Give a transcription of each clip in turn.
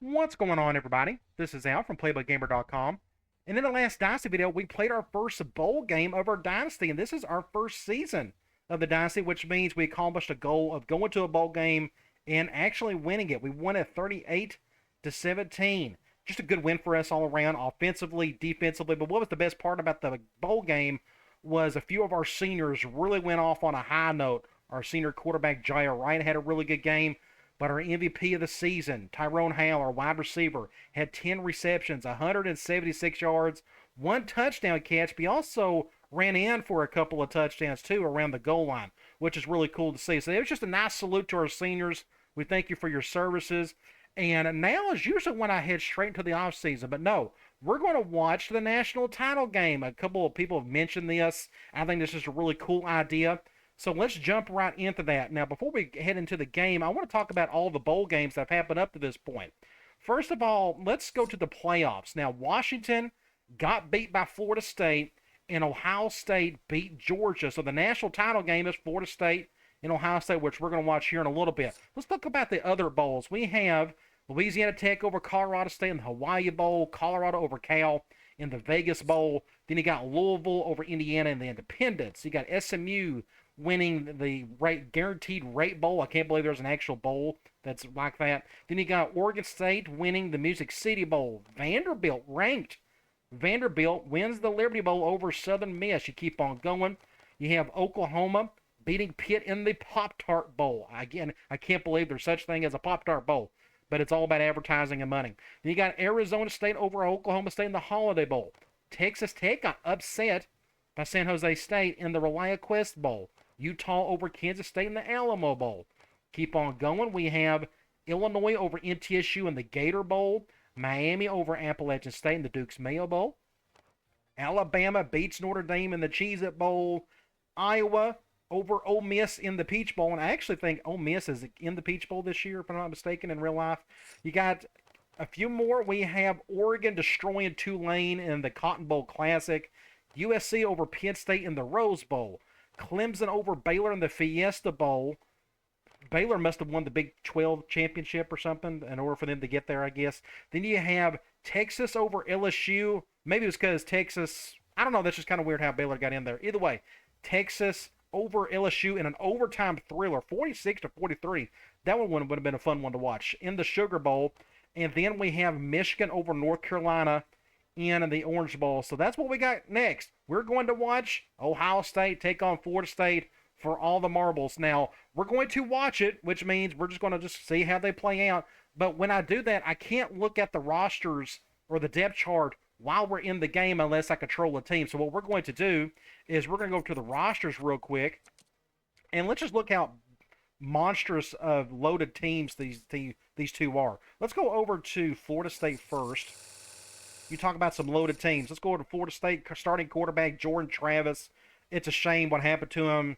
What's going on, everybody? This is Al from PlaybookGamer.com. And in the last Dynasty video, we played our first bowl game of our Dynasty, and this is our first season of the Dynasty, which means we accomplished a goal of going to a bowl game and actually winning it. We won it 38-17. Just a good win for us all around, offensively, defensively. But what was the best part about the bowl game was a few of our seniors really went off on a high note. Our senior quarterback, Jair Wright, had a really good game. But our MVP of the season, Tyrone Hale, our wide receiver, had 10 receptions, 176 yards, one touchdown catch. But he also ran in for a couple of touchdowns, too, around the goal line, which is really cool to see. So it was just a nice salute to our seniors. We thank you for your services. And now is usually when I head straight into the offseason. But no, we're going to watch the national title game. A couple of people have mentioned this. I think this is a really cool idea. So let's jump right into that. Now, before we head into the game, I want to talk about all the bowl games that have happened up to this point. First of all, let's go to the playoffs. Now, Washington got beat by Florida State, and Ohio State beat Georgia. So the national title game is Florida State and Ohio State, which we're going to watch here in a little bit. Let's talk about the other bowls. We have Louisiana Tech over Colorado State in the Hawaii Bowl, Colorado over Cal in the Vegas Bowl. Then you got Louisville over Indiana in the Independence. You got SMU winning the guaranteed rate bowl. I can't believe there's an actual bowl that's like that. Then you got Oregon State winning the Music City Bowl. Vanderbilt ranked. Vanderbilt wins the Liberty Bowl over Southern Miss. You keep on going. You have Oklahoma beating Pitt in the Pop-Tart Bowl. Again, I can't believe there's such thing as a Pop-Tart Bowl, but it's all about advertising and money. Then you got Arizona State over Oklahoma State in the Holiday Bowl. Texas Tech got upset by San Jose State in the ReliaQuest Bowl. Utah over Kansas State in the Alamo Bowl. Keep on going. We have Illinois over MTSU in the Gator Bowl. Miami over Appalachian State in the Duke's Mayo Bowl. Alabama beats Notre Dame in the Cheez-It Bowl. Iowa over Ole Miss in the Peach Bowl. And I actually think Ole Miss is in the Peach Bowl this year, if I'm not mistaken, in real life. You got a few more. We have Oregon destroying Tulane in the Cotton Bowl Classic. USC over Penn State in the Rose Bowl. Clemson over Baylor in the Fiesta Bowl. Baylor must have won the Big 12 championship or something in order for them to get there, I guess. Then you have Texas over LSU. Maybe it was because Texas, I don't know, that's just kind of weird how Baylor got in there. Either way, Texas over LSU in an overtime thriller, 46-43. That one would have been a fun one to watch. In the Sugar Bowl. And then we have Michigan over North Carolina in the Orange Bowl. So that's what we got next. We're going to watch Ohio State take on Florida State for all the marbles. Now, we're going to watch it, which means we're just going to just see how they play out. But when I do that, I can't look at the rosters or the depth chart while we're in the game unless I control the team. So what we're going to do is we're going to go to the rosters real quick, and let's just look how monstrous of loaded teams these two are. Let's go over to Florida State first. You talk about some loaded teams. Let's go over to Florida State starting quarterback Jordan Travis. It's a shame what happened to him,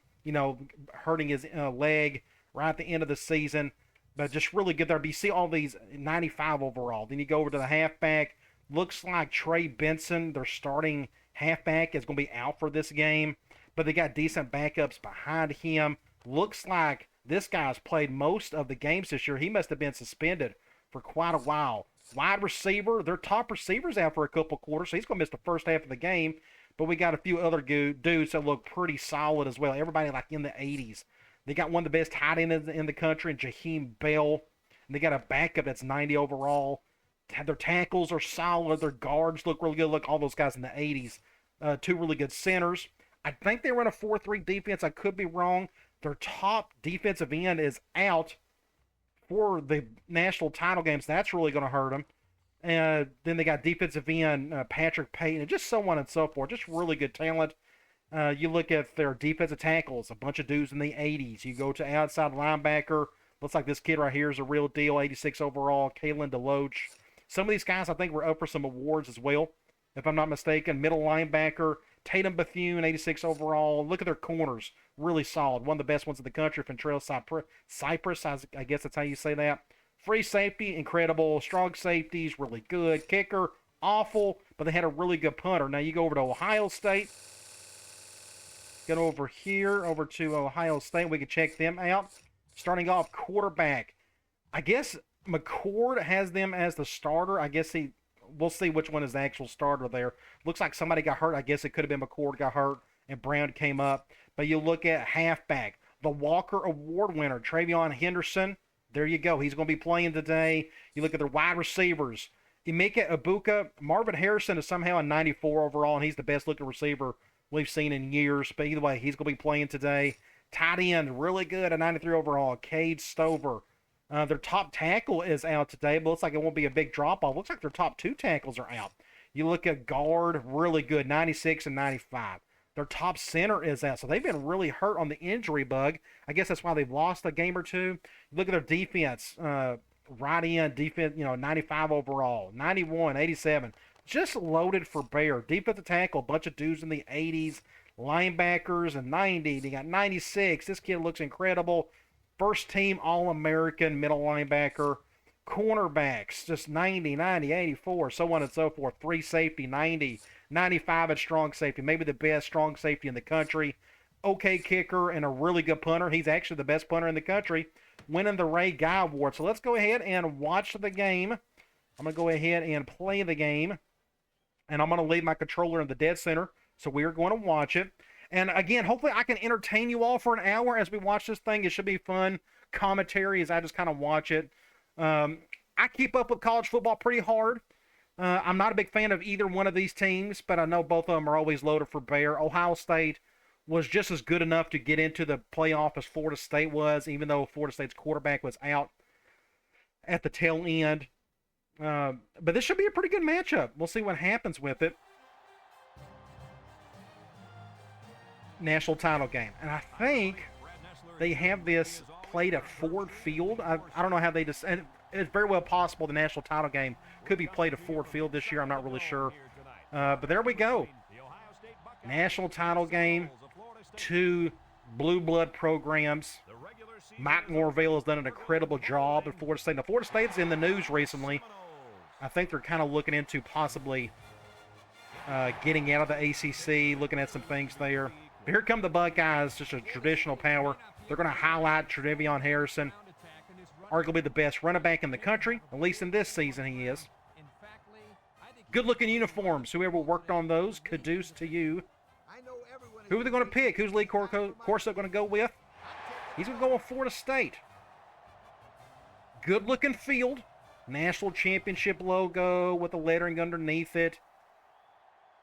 hurting his leg right at the end of the season. But just really good there. But you see all these 95 overall. Then you go over to the halfback. Looks like Trey Benson, their starting halfback, is going to be out for this game. But they got decent backups behind him. Looks like this guy's played most of the games this year. He must have been suspended for quite a while. Wide receiver, their top receiver's out for a couple quarters, so he's going to miss the first half of the game. But we got a few other dudes that look pretty solid as well. Everybody like in the 80s. They got one of the best tight ends in the country, Jaheim Bell. And they got a backup that's 90 overall. Their tackles are solid. Their guards look really good. Look, all those guys in the 80s. Two really good centers. I think they run a 4-3 defense. I could be wrong. Their top defensive end is out for the national title games. That's really going to hurt them. And then they got defensive end Patrick Payton, and just so on and so forth. Just really good talent. You look at their defensive tackles, a bunch of dudes in the 80s. You go to outside linebacker. Looks like this kid right here is a real deal, 86 overall, Kalen DeLoach. Some of these guys I think were up for some awards as well, if I'm not mistaken. Middle linebacker, Tatum Bethune, 86 overall. Look at their corners. Really solid. One of the best ones in the country. Ventrell Cypress, I guess that's how you say that. Free safety, incredible. Strong safeties, really good. Kicker, awful, but they had a really good punter. Now you go over to Ohio State. Get over here, over to Ohio State. We can check them out. Starting off, quarterback. I guess McCord has them as the starter. I guess we'll see which one is the actual starter there. Looks like somebody got hurt. I guess it could have been McCord got hurt and Brown came up. But you look at halfback, the Walker Award winner, Travion Henderson. There you go. He's going to be playing today. You look at their wide receivers. Emeka Ibuka, Marvin Harrison is somehow a 94 overall, and he's the best looking receiver we've seen in years. But either way, he's going to be playing today. Tight end, really good, a 93 overall. Cade Stover. Their top tackle is out today, but looks like it won't be a big drop-off. Looks like their top 2 tackles are out. You look at guard, really good, 96 and 95. Their top center is out, so they've been really hurt on the injury bug. I guess that's why they've lost a game or two. You look at their defense, right end, defense, 95 overall, 91, 87. Just loaded for bear. Defensive tackle, a bunch of dudes in the 80s. Linebackers, and 90. They got 96. This kid looks incredible. First team All-American middle linebacker. Cornerbacks, just 90, 90, 84, so on and so forth. 3 safety, 90, 95 at strong safety. Maybe the best strong safety in the country. Okay kicker and a really good punter. He's actually the best punter in the country, winning the Ray Guy Award. So let's go ahead and watch the game. I'm going to go ahead and play the game. And I'm going to leave my controller in the dead center. So we are going to watch it. And again, hopefully I can entertain you all for an hour as we watch this thing. It should be fun. Commentary as I just kind of watch it. I keep up with college football pretty hard. I'm not a big fan of either one of these teams, but I know both of them are always loaded for bear. Ohio State was just as good enough to get into the playoff as Florida State was, even though Florida State's quarterback was out at the tail end. But this should be a pretty good matchup. We'll see what happens with it. National title game. And I think they have this played at Ford Field. I don't know how they just... And it's very well possible the national title game could be played at Ford Field this year. I'm not really sure. But there we go. National title game. 2 blue blood programs. Mike Norvell has done an incredible job at Florida State. Now, Florida State's in the news recently. I think they're kind of looking into possibly getting out of the ACC, looking at some things there. But here come the Buckeyes, just a traditional power. They're going to highlight Travion Harrison, arguably the best running back in the country, at least in this season he is. Good-looking uniforms. Whoever worked on those, kudos to you. Who are they going to pick? Who's Lee Corso going to go with? He's going to go with Florida State. Good-looking field. National championship logo with the lettering underneath it.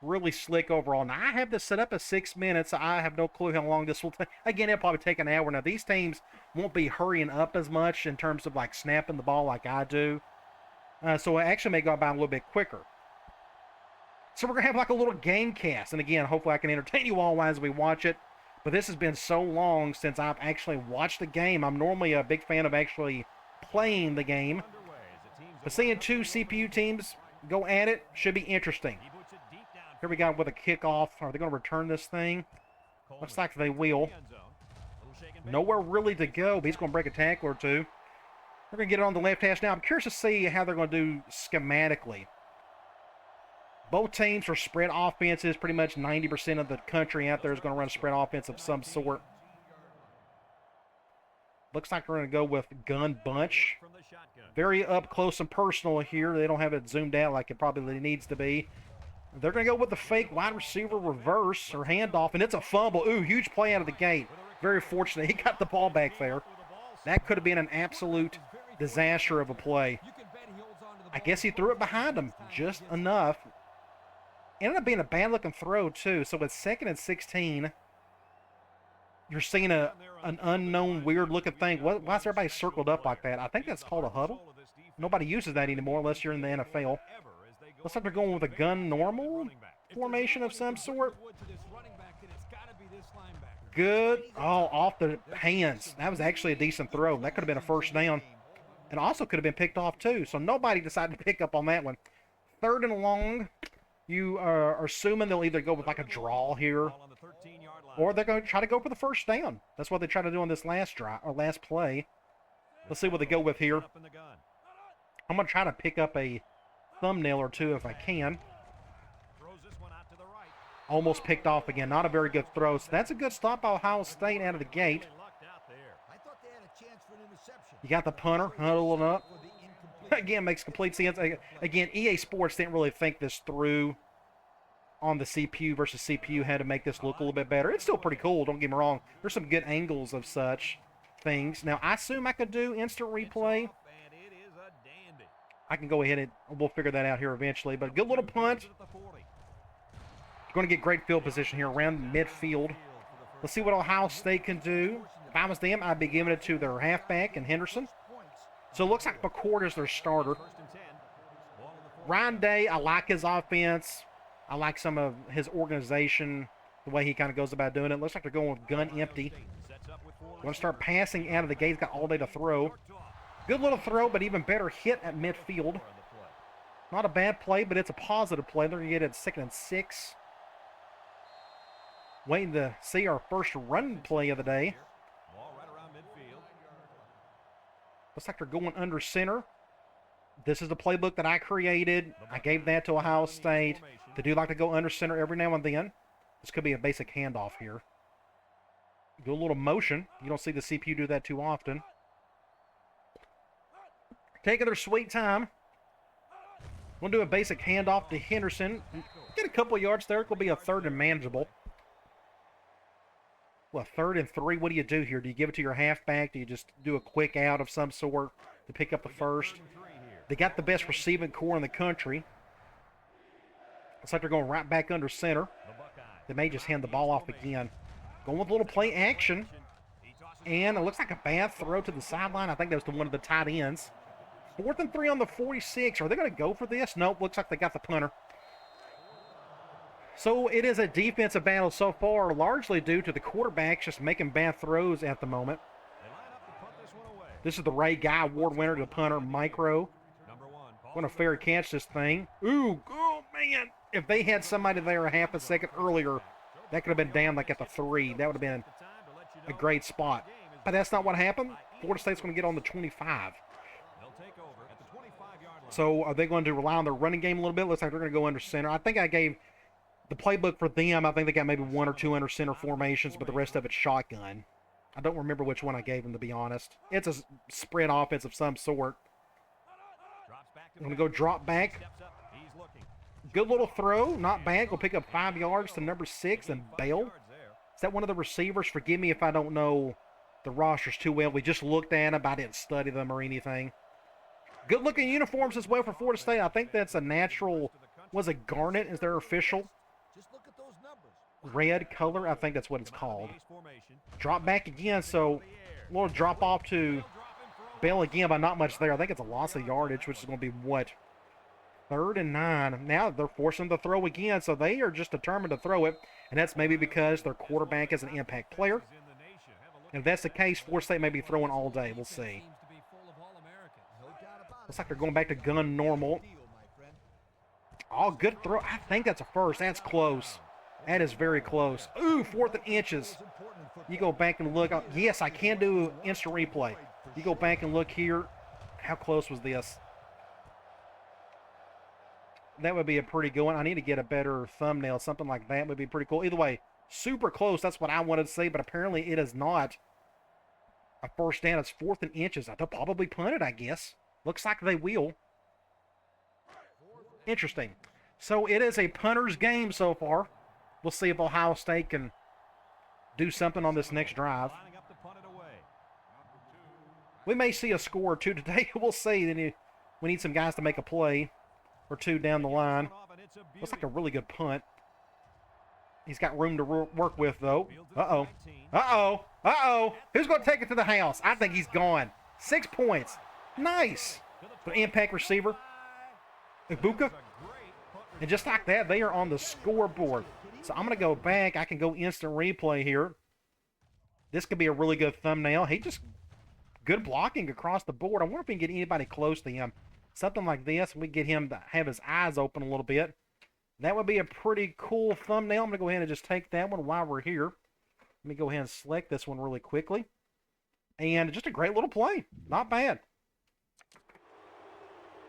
Really slick overall. Now, I have this set up at 6 minutes. I have no clue how long this will take. Again, it'll probably take an hour. Now, these teams won't be hurrying up as much in terms of, like, snapping the ball like I do. So it actually may go by a little bit quicker. So we're going to have, like, a little game cast. And, again, hopefully I can entertain you all as we watch it. But this has been so long since I've actually watched the game. I'm normally a big fan of actually playing the game. But seeing 2 CPU teams go at it should be interesting. Here we go with a kickoff. Are they going to return this thing? Looks like they will. Nowhere really to go, but he's going to break a tackle or two. We're going to get it on the left hash now. I'm curious to see how they're going to do schematically. Both teams are spread offenses. Pretty much 90% of the country out there is going to run a spread offense of some sort. Looks like we're going to go with gun bunch. Very up close and personal here. They don't have it zoomed out like it probably needs to be. They're going to go with the fake wide receiver reverse or handoff, and it's a fumble. Ooh, huge play out of the gate. Very fortunate. He got the ball back there. That could have been an absolute disaster of a play. I guess he threw it behind him just enough. Ended up being a bad-looking throw, too. So with 2nd and 16, you're seeing an unknown, weird-looking thing. Why is everybody circled up like that? I think that's called a huddle. Nobody uses that anymore unless you're in the NFL. Looks like they're going with a gun normal formation of some sort. Good. Oh, off the hands. That was actually a decent throw. That could have been a first down. And also could have been picked off, too. So nobody decided to pick up on that one. 3rd and long. You are assuming they'll either go with like a draw here, or they're going to try to go for the first down. That's what they tried to do on this last drive or last play. Let's see what they go with here. I'm going to try to pick up a thumbnail or two if I can. Almost picked off again. Not a very good throw. So that's a good stop by Ohio State out of the gate. You got the punter huddling up. Again, makes complete sense. Again, EA Sports didn't really think this through on the CPU versus CPU, had to make this look a little bit better. It's still pretty cool, don't get me wrong. There's some good angles of such things. Now, I assume I could do instant replay. I can go ahead and we'll figure that out here eventually. But a good little punt. Going to get great field position here around midfield. Let's see what Ohio State can do. If I was them, I'd be giving it to their halfback and Henderson. So it looks like McCord is their starter. Ryan Day, I like his offense. I like some of his organization, the way he kind of goes about doing it. Looks like they're going with gun empty. Going to start passing out of the gate. He's got all day to throw. Good little throw, but even better hit at midfield. Not a bad play, but it's a positive play. They're going to get it 2nd and 6. Waiting to see our first run play of the day. Looks like they're going under center. This is the playbook that I created. I gave that to Ohio State. They do like to go under center every now and then. This could be a basic handoff here. Do a little motion. You don't see the CPU do that too often. Taking their sweet time. We'll do a basic handoff to Henderson. Get a couple of yards there. It will be a 3rd and manageable. Well, 3rd and 3, what do you do here? Do you give it to your halfback? Do you just do a quick out of some sort to pick up the first? They got the best receiving core in the country. Looks like they're going right back under center. They may just hand the ball off again. Going with a little play action. And it looks like a bad throw to the sideline. I think that was to one of the tight ends. 4th and 3 on the 46. Are they going to go for this? Nope, looks like they got the punter. So it is a defensive battle so far, largely due to the quarterbacks just making bad throws at the moment. This is the Ray Guy Award winner to the punter, Micro. Going to fair catch this thing. Ooh, oh man. If they had somebody there a half a second earlier, that could have been down like at the 3. That would have been a great spot. But that's not what happened. Florida State's going to get on the 25. So are they going to rely on their running game a little bit? Looks like they're going to go under center. I think I gave the playbook for them. I think they got maybe 1 or 2 under center formations, but the rest of it's shotgun. I don't remember which one I gave them, to be honest. It's a spread offense of some sort. I'm going to go drop back. Good little throw. Not bad. Go pick up 5 yards to number 6 and Bale. Is that one of the receivers? Forgive me if I don't know the rosters too well. We just looked at them. I didn't study them or anything. Good looking uniforms as well for Florida State. I think that's a natural, was it garnet? Is their official red color? I think that's what it's called. Drop back again, so a little drop off to Bell again, but not much there. I think it's a loss of yardage, which is going to be what? 3rd and 9. Now they're forcing them to throw again, so they are just determined to throw it, and that's maybe because their quarterback is an impact player. And if that's the case, Florida State may be throwing all day. We'll see. Looks like they're going back to gun normal. Oh, good throw. I think that's a first. That's close. That is very close. Ooh, 4th and inches. You go back and look. Yes, I can do instant replay. You go back and look here. How close was this? That would be a pretty good one. I need to get a better thumbnail. Something like that would be pretty cool. Either way, super close. That's what I wanted to say, but apparently it is not a first down. It's 4th and inches. They'll probably punt it, I guess. Looks like they will. Interesting. So it is a punter's game so far. We'll see if Ohio State can do something on this next drive. We may see a score or two today. We'll see. Then we need some guys to make a play or two down the line. Looks like a really good punt. He's got room to work with, though. Uh-oh. Uh-oh. Uh-oh. Who's going to take it to the house? I think he's gone. 6 points. Nice. The impact receiver. Ibuka. And just like that, they are on the scoreboard. So I'm going to go back. I can go instant replay here. This could be a really good thumbnail. He just good blocking across the board. I wonder if we can get anybody close to him. Something like this. We get him to have his eyes open a little bit. That would be a pretty cool thumbnail. I'm going to go ahead and just take that one while we're here. Let me go ahead and select this one really quickly. And just a great little play. Not bad.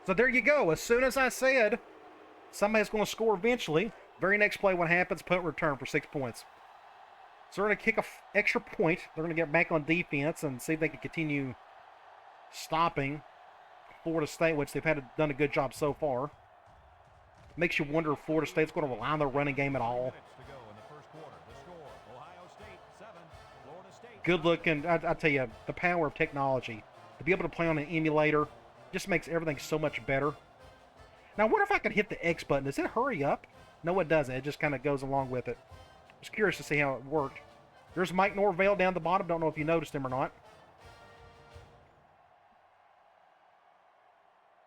So there you go. As soon as I said somebody's going to score eventually, very next play, what happens? Punt return for 6 points. So they're going to kick an extra point. They're going to get back on defense and see if they can continue stopping Florida State, which they've done a good job so far. Makes you wonder if Florida State's going to rely on their running game at all. Good looking. I tell you, the power of technology. To be able to play on an emulator just makes everything so much better. Now, I wonder if I can hit the X button. Does it hurry up? No, it doesn't. It just kind of goes along with it. I was curious to see how it worked. There's Mike Norvell down the bottom. Don't know if you noticed him or not.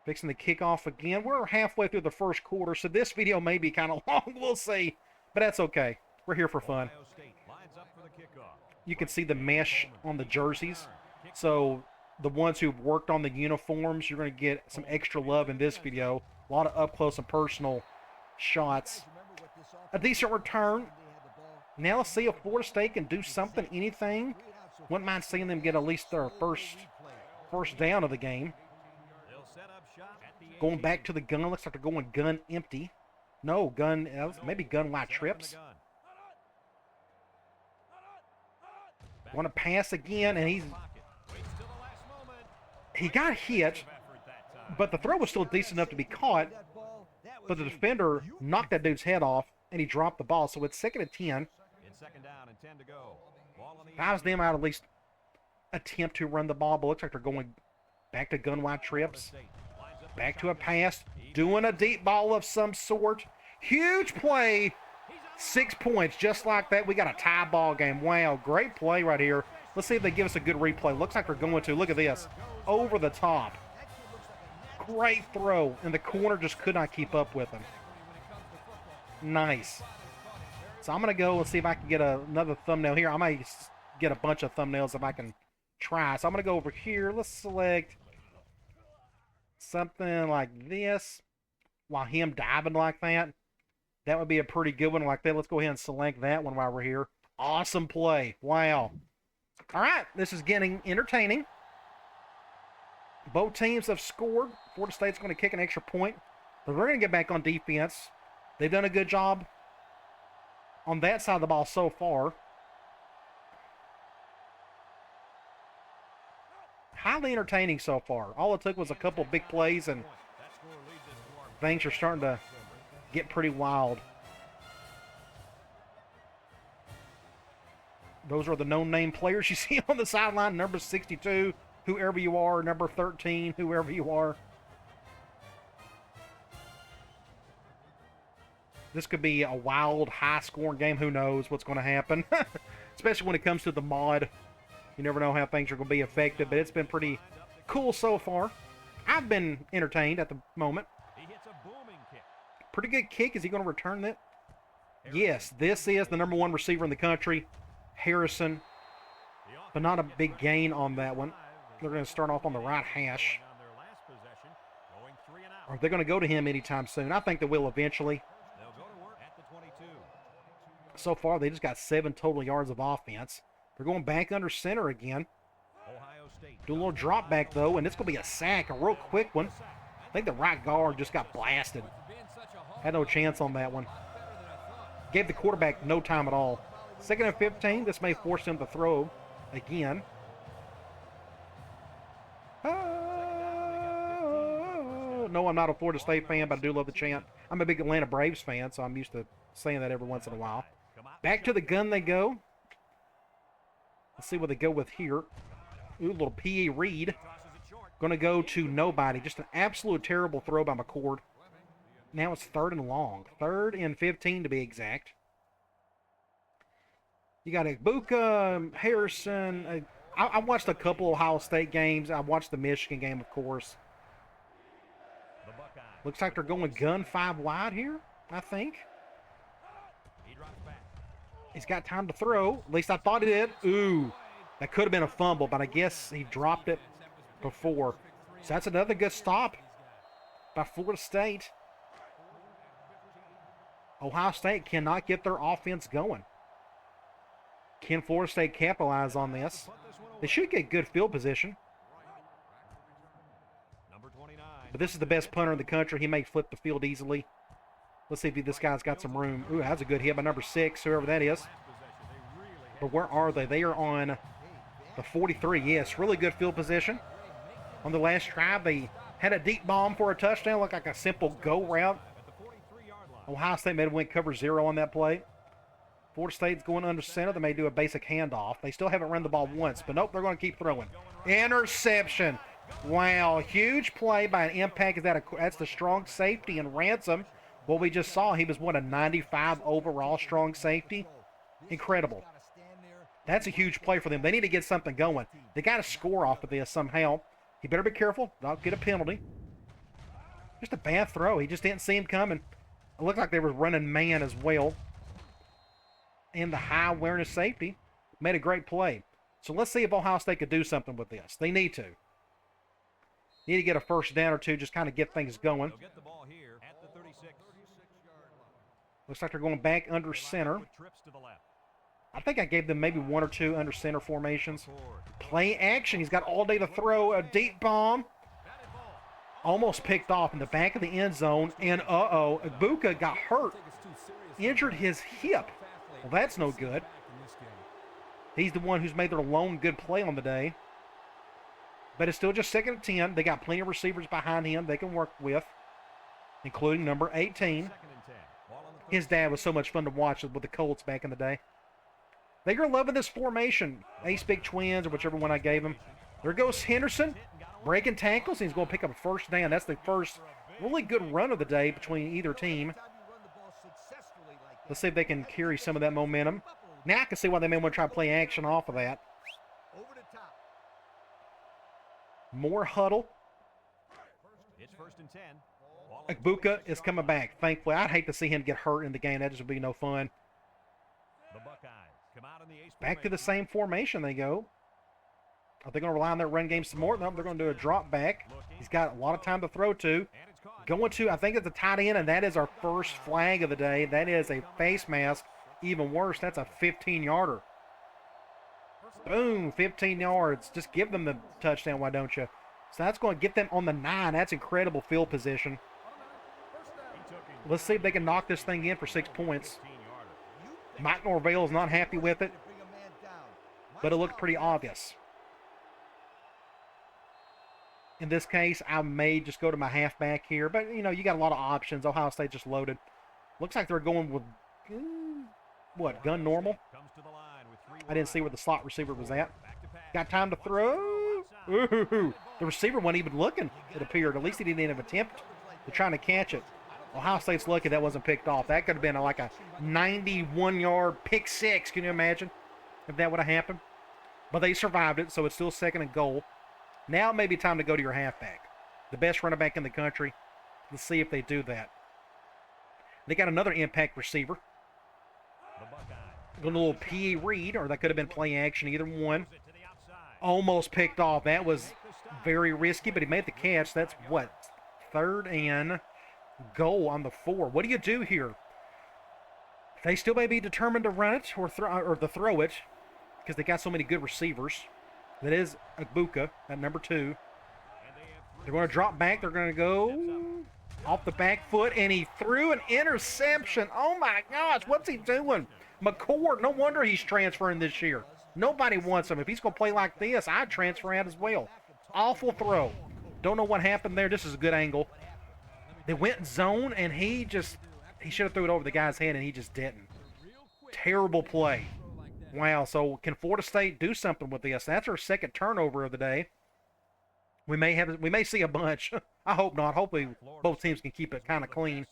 Fixing the kickoff again. We're halfway through the first quarter, so this video may be kind of long. We'll see. But that's okay. We're here for fun. You can see the mesh on the jerseys. So the ones who've worked on the uniforms, you're going to get some extra love in this video. A lot of up close and personal shots. A decent return. Now let's see if Florida State can do something, anything. Wouldn't mind seeing them get at least their first down of the game. Going back to the gun. Looks like they're going gun empty. No, gun, maybe gun wide trips. Want to pass again, and he got hit, but the throw was still decent enough to be caught. But the defender knocked that dude's head off, and he dropped the ball. So it's 2nd and 10. If I was them, I'd at least attempt to run the ball, but looks like they're going back to gun wide trips. Back to a pass, doing a deep ball of some sort. Huge play. 6 points, just like that. We got a tie ball game. Wow, great play right here. Let's see if they give us a good replay. Looks like they're going to. Look at this. Over the top. Great throw, and the corner just could not keep up with him. Nice. So I'm going to go and see if I can get another thumbnail here. I might get a bunch of thumbnails if I can try. So I'm going to go over here. Let's select something like this while him diving like that. That would be a pretty good one like that. Let's go ahead and select that one while we're here. Awesome play. Wow. All right, this is getting entertaining. Both teams have scored. Florida State's going to kick an extra point. But we're going to get back on defense. They've done a good job on that side of the ball so far. Highly entertaining so far. All it took was a couple big plays, and things are starting to get pretty wild. Those are the no-name players you see on the sideline. Number 62, whoever you are. Number 13, whoever you are. This could be a wild, high-scoring game. Who knows what's going to happen? Especially when it comes to the mod. You never know how things are going to be affected, but it's been pretty cool so far. I've been entertained at the moment. Pretty good kick. Is he going to return that? Yes, this is the #1 receiver in the country, Harrison. But not a big gain on that one. They're going to start off on the right hash. Are they going to go to him anytime soon? I think they will eventually. So far, they just got 7 total yards of offense. They're going back under center again. Do a little drop back, though, and it's going to be a sack, a real quick one. I think the right guard just got blasted. Had no chance on that one. Gave the quarterback no time at all. 2nd and 15. This may force him to throw again. No, I'm not a Florida State fan, but I do love the chant. I'm a big Atlanta Braves fan, so I'm used to saying that every once in a while. Back to the gun they go. Let's see what they go with here. Ooh, little P.A. Reed. Going to go to nobody. Just an absolute terrible throw by McCord. Now it's 3rd and long. 3rd and 15 to be exact. You got Ibuka, Harrison. I watched a couple Ohio State games. I watched the Michigan game, of course. Looks like they're going gun 5 wide here, I think. He's got time to throw. At least I thought he did. Ooh, that could have been a fumble, but I guess he dropped it before. So that's another good stop by Florida State. Ohio State cannot get their offense going. Can Florida State capitalize on this? They should get good field position. But this is the best punter in the country. He may flip the field easily. Let's see if this guy's got some room. Ooh, that's a good hit by number 6, whoever that is. But where are they? They are on the 43. Yes, really good field position. On the last drive, they Had a deep bomb for a touchdown. Looked like a simple go route. Ohio State made a win cover 0 on that play. Florida State's going under center. They may do a basic handoff. They still haven't run the ball once, but nope, they're going to keep throwing. Interception. Wow, huge play by an impact. That's the strong safety and Ransom. What we just saw, he was, what, a 95 overall strong safety? Incredible. That's a huge play for them. They need to get something going. They got to score off of this somehow. He better be careful. Don't get a penalty. Just a bad throw. He just didn't see him coming. It looked like they were running man as well. And the high awareness safety made a great play. So let's see if Ohio State could do something with this. They need to. Need to get a first down or two, just kind of get things going. Looks like they're going back under center. I think I gave them maybe 1 or 2 under center formations. Play action. He's got all day to throw a deep bomb. Almost picked off in the back of the end zone. And Ibuka got hurt. Injured his hip. Well, that's no good. He's the one who's made their lone good play on the day. But it's still just 2nd and 10. They got plenty of receivers behind him they can work with, including number 18. His dad was so much fun to watch with the Colts back in the day. They're loving this formation. Ace Big Twins or whichever one I gave him. There goes Henderson, breaking tackles. He's going to pick up a first down. That's the first really good run of the day between either team. Let's see if they can carry some of that momentum. Now I can see why they may want to try to play action off of that. More huddle. It's 1st and 10. Ibuka is coming back, thankfully. I'd hate to see him get hurt in the game. That just would be no fun. The Buckeyes come out in the ace back to the same formation they go. Are they going to rely on their run game some more? No, they're going to do a drop back. He's got a lot of time to throw to. Going to, I think it's a tight end, and that is our first flag of the day. That is a face mask. Even worse, that's a 15-yarder. Boom, 15 yards. Just give them the touchdown, why don't you? So that's going to get them on the 9. That's incredible field position. Let's see if they can knock this thing in for 6 points. Mike Norvell's not happy with it, but it looked pretty obvious. In this case, I may just go to my halfback here, but, you know, you got a lot of options. Ohio State just loaded. Looks like they're going with, what, gun normal? I didn't see where the slot receiver was at. Got time to throw. Ooh, the receiver wasn't even looking, it appeared. At least he didn't even attempt to try to catch it. Ohio State's lucky that wasn't picked off. That could have been like a 91-yard pick six. Can you imagine if that would have happened? But they survived it, so it's still 2nd and goal. Now it may be time to go to your halfback. The best running back in the country. Let's see if they do that. They got another impact receiver. A little P.E. Reed, or that could have been play action, either one. Almost picked off. That was very risky, but he made the catch. That's what? 3rd and goal on the 4. What do you do here? They still may be determined to run it or to throw it because they got so many good receivers. That is Ibuka at number 2. They're going to drop back. They're going to go off the back foot, and he threw an interception. Oh, my gosh. What's he doing? McCord, no wonder he's transferring this year. Nobody wants him. If he's going to play like this, I'd transfer out as well. Awful throw. Don't know what happened there. This is a good angle. They went zone, and he should have threw it over the guy's head, and he just didn't. Terrible play. Wow, so can Florida State do something with this? That's our 2nd turnover of the day. We may see a bunch. I hope not. Hopefully both teams can keep it kind of clean.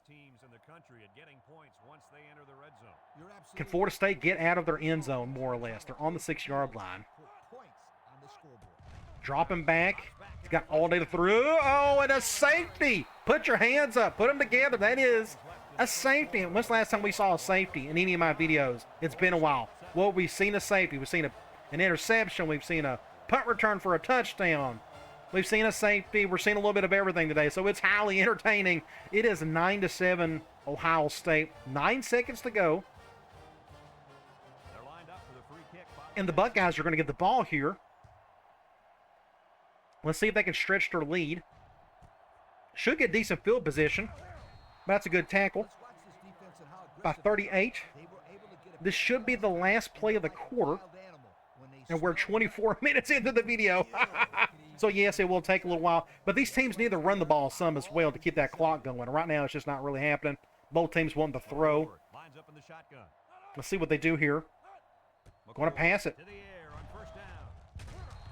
Can Florida State get out of their end zone, more or less? They're on the 6-yard line. Dropping back. He's got all day to throw. Oh, and a safety. Put your hands up. Put them together. That is a safety. And when's the last time we saw a safety in any of my videos? It's been a while. Well, we've seen a safety. We've seen an interception. We've seen a punt return for a touchdown. We've seen a safety. We're seeing a little bit of everything today. So it's highly entertaining. It is 9-7 Ohio State. 9 seconds to go. And the Buckeyes are going to get the ball here. Let's see if they can stretch their lead. Should get decent field position. That's a good tackle. By 38. This should be the last play of the quarter. And we're 24 minutes into the video. So, yes, it will take a little while. But these teams need to run the ball some as well to keep that clock going. Right now, it's just not really happening. Both teams want to throw. Lines up in the shotgun. Let's see what they do here. Going to pass it. To the air on first down.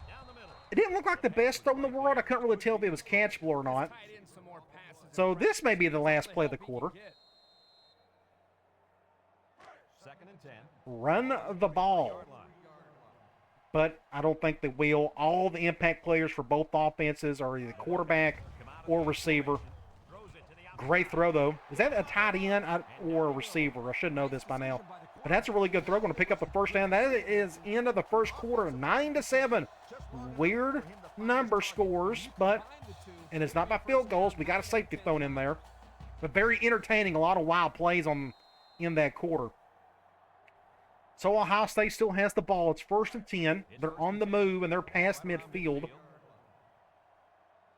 Down the middle. It didn't look like the best throw in the world. I couldn't really tell if it was catchable or not. So this may be the last play of the quarter. Second and 10. Run the ball. Yard line. But I don't think they will. All the impact players for both offenses are either quarterback or receiver. Throws it to the outside. Great throw, though. Is that a tight end or a receiver? I should know this by now. But that's a really good throw. Going to pick up the first down. That is end of the first quarter, 9-7. Weird number scores, and it's not by field goals. We got a safety thrown in there. But very entertaining. A lot of wild plays in that quarter. So Ohio State still has the ball. It's first and 10. They're on the move, and they're past midfield.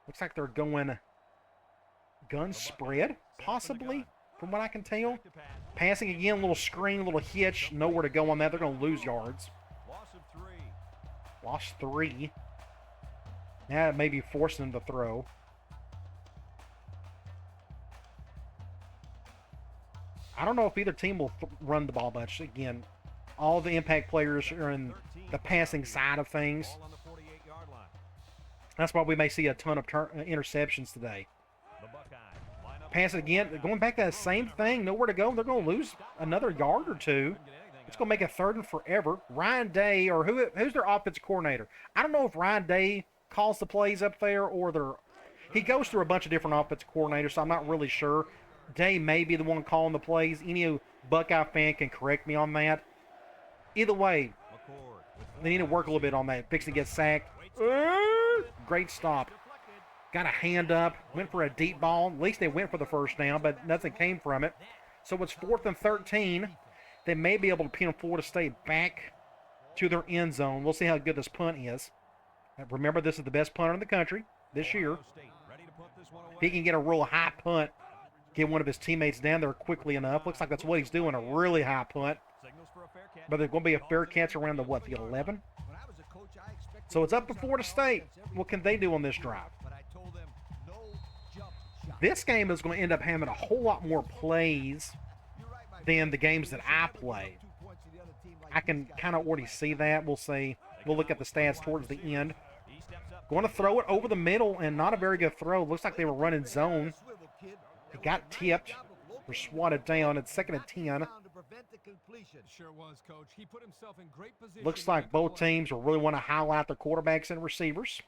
Looks like they're going gun spread, possibly, from what I can tell. Passing again, little screen, little hitch. Nowhere to go on that. They're going to lose yards. Loss of 3. Lost 3. Now it may be forcing them to throw. I don't know if either team will run the ball much. Again, all the impact players are in the passing side of things. Ball on the 48-yard line. That's why we may see a ton of interceptions today. The Buckeyes line up. Pass it again. Going back to that same thing. Nowhere to go. They're going to lose another yard or two. It's going to make a third and forever. Ryan Day, or who's their offensive coordinator? I don't know if Ryan Day calls the plays up there or he goes through a bunch of different offensive coordinators, so I'm not really sure. Day may be the one calling the plays. Any Buckeye fan can correct me on that. Either way, they need to work a little bit on that. Fixing to get sacked. Great stop. Got a hand up. Went for a deep ball. At least they went for the first down, but nothing came from it. So it's 4th and 13. They may be able to pin Florida State back to their end zone. We'll see how good this punt is. Remember, this is the best punter in the country this year. If he can get a real high punt, get one of his teammates down there quickly enough. Looks like that's what he's doing, a really high punt. But there's going to be a fair catch around the 11? So it's up to Florida State. What can they do on this drive? This game is going to end up having a whole lot more plays than the games that I play. I can kind of already see that. We'll see. We'll look at the stats towards the end. Going to throw it over the middle, and not a very good throw. Looks like they were running zone. It got tipped or swatted down. It's 2nd and 10. Sure was, Coach. He put himself in great position. Looks like both teams will really want to highlight their quarterbacks and receivers.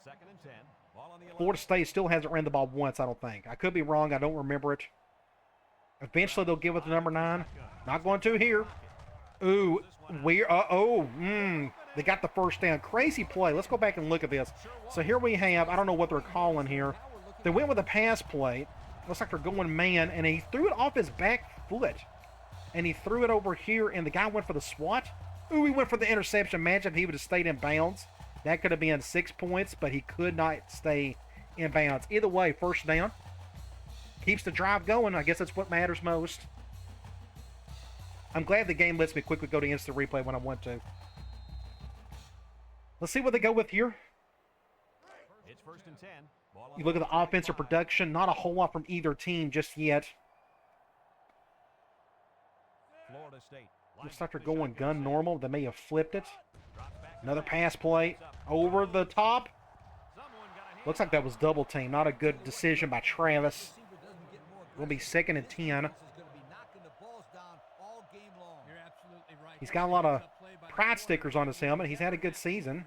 2nd and 10. Ball on the 11. Florida State still hasn't ran the ball once, I don't think. I could be wrong. I don't remember it. Eventually, they'll give it to number 9. Not going to here. Ooh, they got the first down. Crazy play. Let's go back and look at this. So here we have, I don't know what they're calling here. They went with a pass play. Looks like they're going man, and he threw it off his back foot. And he threw it over here, and the guy went for the swat. Ooh, he went for the interception. Imagine if he would have stayed in bounds. That could have been 6 points, but he could not stay in bounds. Either way, first down. Keeps the drive going. I guess that's what matters most. I'm glad the game lets me quickly go to instant replay when I want to. Let's see what they go with here. It's 1st and 10. Ball on You look at the offensive production. Not a whole lot from either team just yet. Florida State. Looks like they're going gun normal. They may have flipped it. Another pass play over the top. Looks like that was double team. Not a good decision by Travis. Will be 2nd and 10. He's got a lot of pride stickers on his helmet. He's had a good season.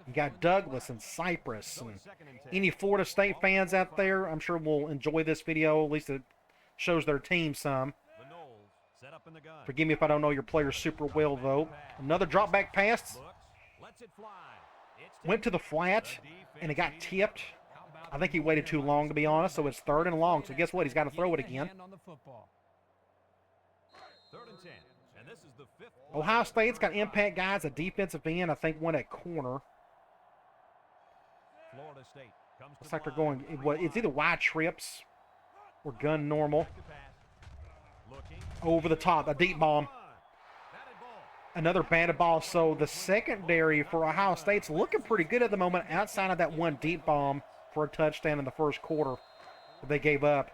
You got Douglas and Cypress and any Florida State fans out there, I'm sure will enjoy this video. At least it shows their team some. The Knowles set up in the gun. Forgive me if I don't know your players super well, though. Another drop back pass. Looks, lets it fly. It's Went to the flat, and it got tipped. I think he waited too long, to be honest, so it's 3rd and long. So guess what? He's got to throw it again. 3rd and 10. And this is the 5th. Ohio State's got impact guys at defensive end. I think one at corner. Florida State comes to Looks like the they're line. going, it's either wide trips or gun normal. Looking. Over the top, a deep bomb. Batted ball. Another batted ball. So the secondary for Ohio State's looking pretty good at the moment outside of that one deep bomb for a touchdown in the first quarter that they gave up.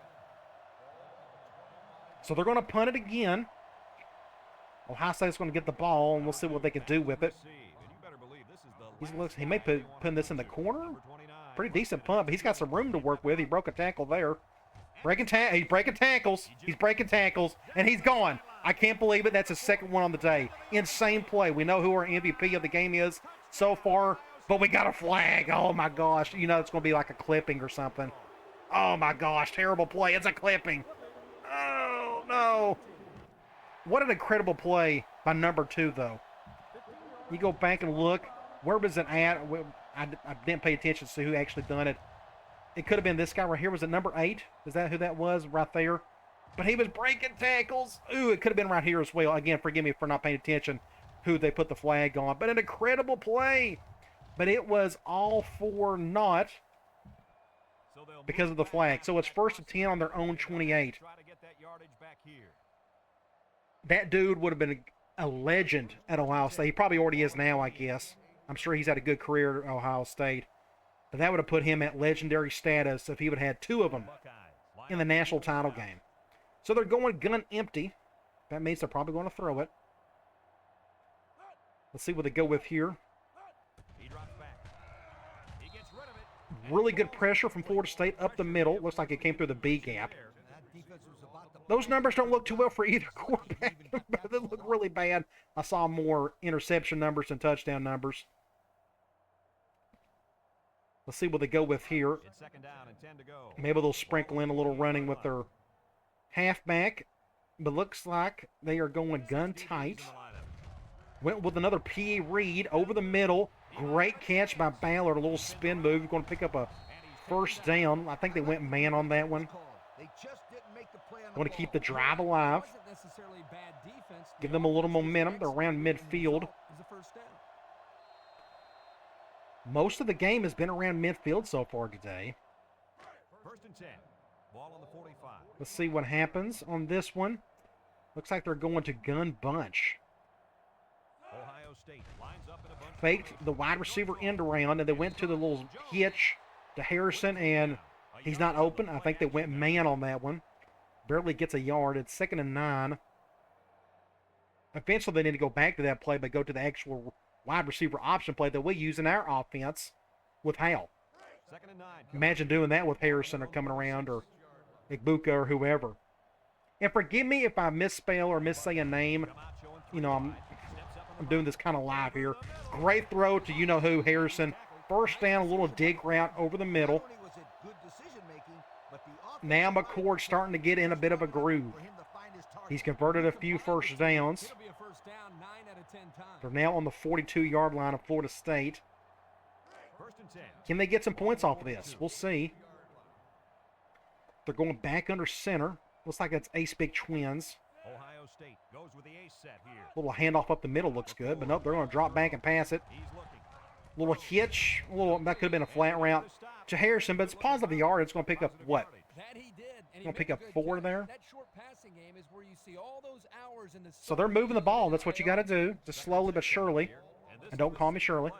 So they're going to punt it again. Ohio State's going to get the ball, and we'll see what they can do with it. He may put this in the corner. Pretty decent punt, but he's got some room to work with. He broke a tackle there. He's breaking tackles. He's breaking tackles, and he's gone. I can't believe it. That's his second one on the day. Insane play. We know who our MVP of the game is so far, but we got a flag. Oh, my gosh. You know it's going to be like a clipping or something. Oh, my gosh. Terrible play. It's a clipping. Oh, no. What an incredible play by number 2, though. You go back and look. Where was it at? I didn't pay attention to see who actually done it. It could have been this guy right here. Was it number 8? Is that who that was right there? But he was breaking tackles. Ooh, it could have been right here as well. Again, forgive me for not paying attention who they put the flag on. But an incredible play. But it was all for naught because of the flag. So it's 1st and 10 on their own 28. That dude would have been a legend at Ohio State. He probably already is now, I guess. I'm sure he's had a good career at Ohio State. But that would have put him at legendary status if he would have had 2 of them in the national title game. So they're going gun empty. That means they're probably going to throw it. Let's see what they go with here. Really good pressure from Florida State up the middle. Looks like it came through the B gap. Those numbers don't look too well for either quarterback. They look really bad. I saw more interception numbers than touchdown numbers. Let's see what they go with here. Maybe they'll sprinkle in a little running with their halfback. But looks like they are going gun tight. Went with another P.E. Reed over the middle. Great catch by Ballard. A little spin move. Going to pick up a first down. I think they went man on that one. Want to keep the drive alive. Give them a little momentum. They're around midfield. Most of the game has been around midfield so far today. 1st and 10. Ball on the 45. Let's see what happens on this one. Looks like they're going to gun bunch. Ohio State lines up in a bunch. Faked the wide receiver end around, and they went to the little hitch to Harrison, and he's not open. I think they went man on that one. Barely gets a yard. It's 2nd and 9. Eventually, they need to go back to that play, but go to the actual wide receiver option play that we use in our offense with Hal. 2nd and 9. Imagine doing that with Harrison or coming around or Igbuka or whoever. And forgive me if I misspell or missay a name. You know, I'm doing this kind of live here. Great throw to you-know-who, Harrison. First down, a little dig route over the middle. Now McCord's starting to get in a bit of a groove. He's converted a few first downs. They're now on the 42-yard line of Florida State. Can they get some points off of this? We'll see. They're going back under center. Looks like that's Ace Big Twins. Ohio State goes with the ace set here. Little handoff up the middle looks good, but nope, they're going to drop back and pass it. Little hitch. That could have been a flat route to Harrison, but it's positive yard. It's going to pick up what? Going to pick up 4 there. So they're moving the ball. That's what you got to do, just slowly but surely. And don't call me Shirley.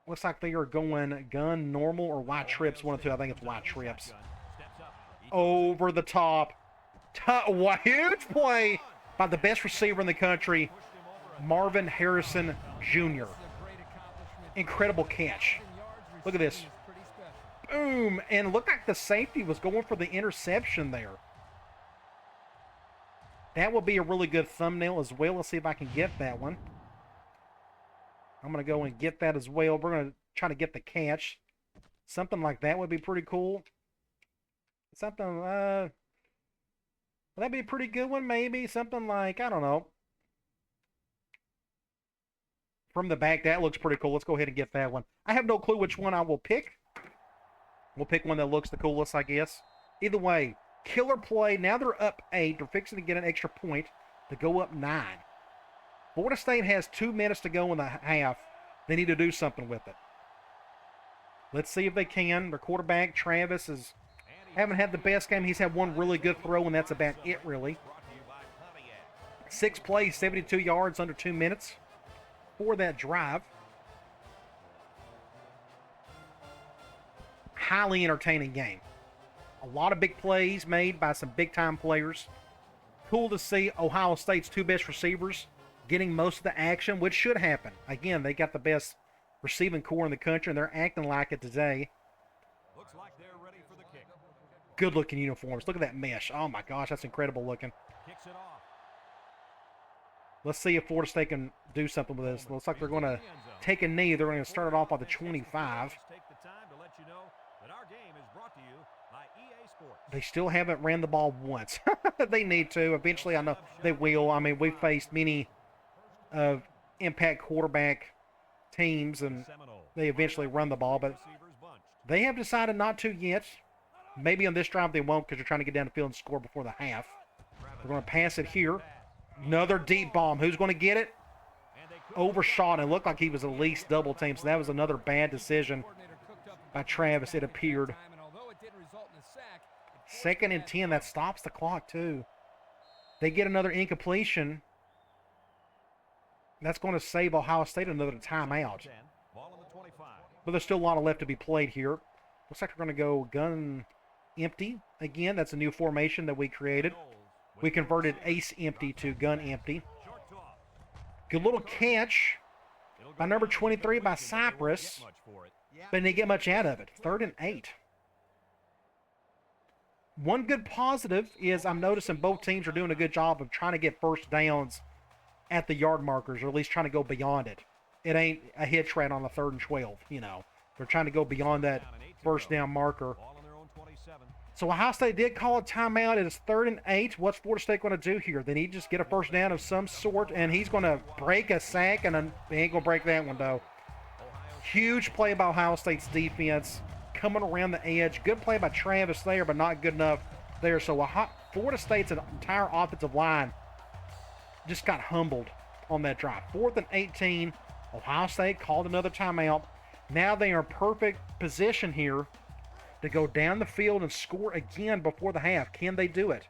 Looks like they are going gun, normal, or wide trips. 1 or 2. I think it's wide trips. Over the top. What huge play by the best receiver in the country, Marvin Harrison Jr. Incredible catch. Look at this. Boom. And it looked like the safety was going for the interception there. That will be a really good thumbnail as well. Let's see if I can get that one. I'm going to go and get that as well. We're going to try to get the catch. Something like that would be pretty cool. Something, would that be a pretty good one, maybe? Something like, I don't know. From the back, that looks pretty cool. Let's go ahead and get that one. I have no clue which one I will pick. We'll pick one that looks the coolest, I guess. Either way, killer play. Now they're up 8. They're fixing to get an extra point to go up 9. Florida State has 2 minutes to go in the half. They need to do something with it. Let's see if they can. Their quarterback, Travis, haven't had the best game. He's had one really good throw, and that's about it, really. 6 plays, 72 yards, under 2 minutes for that drive. Highly entertaining game. A lot of big plays made by some big-time players. Cool to see Ohio State's 2 best receivers getting most of the action, which should happen. Again, they got the best receiving core in the country, and they're acting like it today. Looks like they're ready for the kick. Good-looking uniforms. Look at that mesh. Oh, my gosh, that's incredible looking. Kicks it off. Let's see if Florida State can do something with this. Looks like they're going to take a knee. They're going to start it off on the 25. Take the time to let you know that our game is brought to you by EA Sports. They still haven't ran the ball once. They need to. Eventually, I know they will. I mean, we've faced many impact quarterback teams, and they eventually run the ball, but they have decided not to yet. Maybe on this drive they won't because they're trying to get down the field and score before the half. They're going to pass it here. Another deep bomb. Who's going to get it? Overshot. It looked like he was at least double teamed, so that was another bad decision by Travis, it appeared. 2nd and 10. That stops the clock, too. They get another incompletion. That's going to save Ohio State another timeout. But there's still a lot left to be played here. Looks like we're going to go gun empty again. That's a new formation that we created. We converted ace empty to gun empty. Good little catch by number 23 by Cypress. But didn't get much out of it. 3rd and 8. One good positive is I'm noticing both teams are doing a good job of trying to get first downs at the yard markers, or at least trying to go beyond it. It ain't a hitch rat on the 3rd and 12, you know. They're trying to go beyond that first down marker. So Ohio State did call a timeout. It is 3rd and 8. What's Florida State going to do here? They need to just get a first down of some sort, and he's going to break a sack, and he ain't going to break that one, though. Huge play by Ohio State's defense, coming around the edge. Good play by Travis there, but not good enough there. So Florida State's entire offensive line just got humbled on that drive. 4th and 18. Ohio State called another timeout. Now they are in perfect position here to go down the field and score again before the half. Can they do it?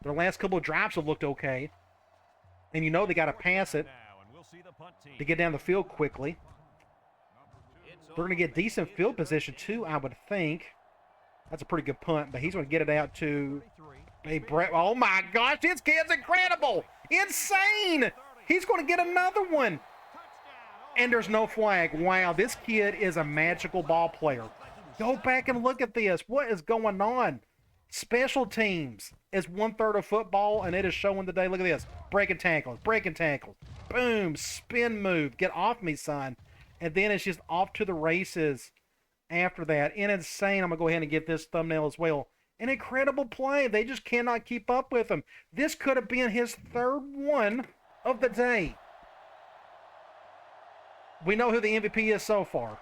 Their last couple of drives have looked okay. And you know they got to pass it to get down the field quickly. They're going to get decent field position too, I would think. That's a pretty good punt, but he's going to get it out to a Brett. Oh my gosh, this kid's incredible. Insane. He's going to get another one. And there's no flag. Wow, this kid is a magical ball player. Go back and look at this. What is going on? Special teams is 1/3 of football, and it is showing today. Look at this. Breaking tackles, breaking tackles. Boom, spin move. Get off me, son. And then it's just off to the races after that. And insane. I'm going to go ahead and get this thumbnail as well. An incredible play. They just cannot keep up with him. This could have been his 3rd one of the day. We know who the MVP is so far.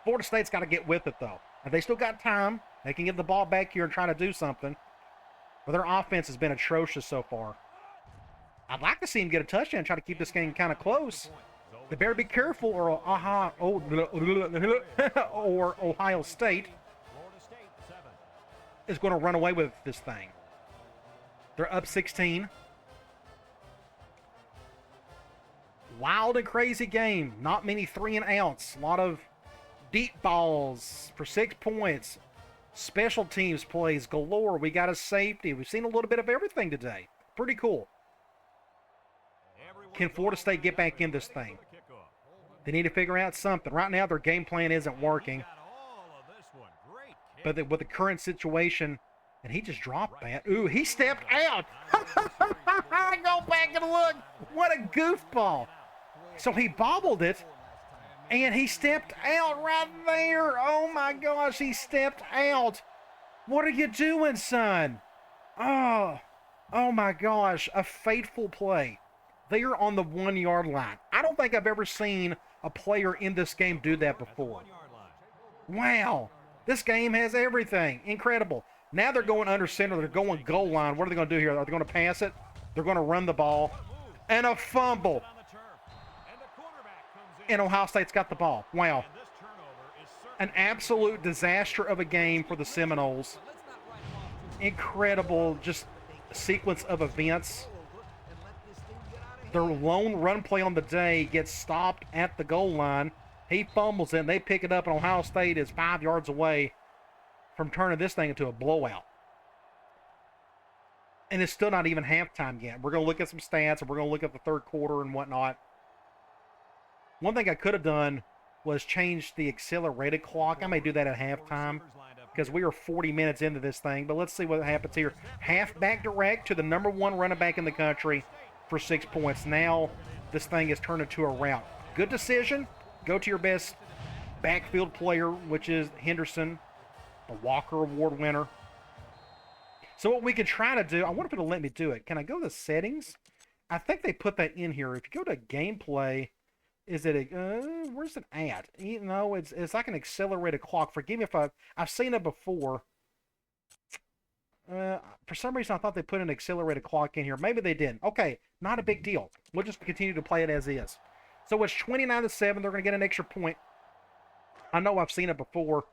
Florida State's got to get with it, though. And they still got time. They can get the ball back here and try to do something. But their offense has been atrocious so far. I'd like to see him get a touchdown and try to keep this game kind of close. They better be careful, or Ohio State is going to run away with this thing. They're up 16. Wild and crazy game. Not many 3 and outs. A lot of deep balls for 6 points. Special teams plays galore. We got a safety. We've seen a little bit of everything today. Pretty cool. Can Florida State get back in this thing? They need to figure out something. Right now, their game plan isn't working. But with the current situation, and he just dropped that. Ooh, he stepped out. Go back and look. What a goofball. So he bobbled it, and he stepped out right there. Oh, my gosh, he stepped out. What are you doing, son? Oh my gosh, a fateful play. They are on the 1-yard line. I don't think I've ever seen a player in this game do that before. Wow. This game has everything. Incredible. Now they're going under center. They're going goal line. What are they going to do here? Are they going to pass it? They're going to run the ball. And a fumble. And Ohio State's got the ball. Wow. An absolute disaster of a game for the Seminoles. Incredible just sequence of events. Their lone run play on the day gets stopped at the goal line. He fumbles it, and they pick it up, and Ohio State is 5 yards away from turning this thing into a blowout. And it's still not even halftime yet. We're going to look at some stats, and we're going to look at the third quarter and whatnot. One thing I could have done was change the accelerated clock. I may do that at halftime because we are 40 minutes into this thing. But let's see what happens here. Halfback direct to the number 1 running back in the country for 6 points. Now this thing is turned into a rout. Good decision. Go to your best backfield player, which is Henderson, the Walker Award winner. So what we could try to do, I wonder if it'll let me do it. Can I go to settings? I think they put that in here. If you go to gameplay, is it a, where's it at? You know, it's like an accelerated clock. Forgive me if I've seen it before. For some reason, I thought they put an accelerated clock in here. Maybe they didn't. Okay, not a big deal. We'll just continue to play it as is. So it's 29-7. They're going to get an extra point. I know I've seen it before.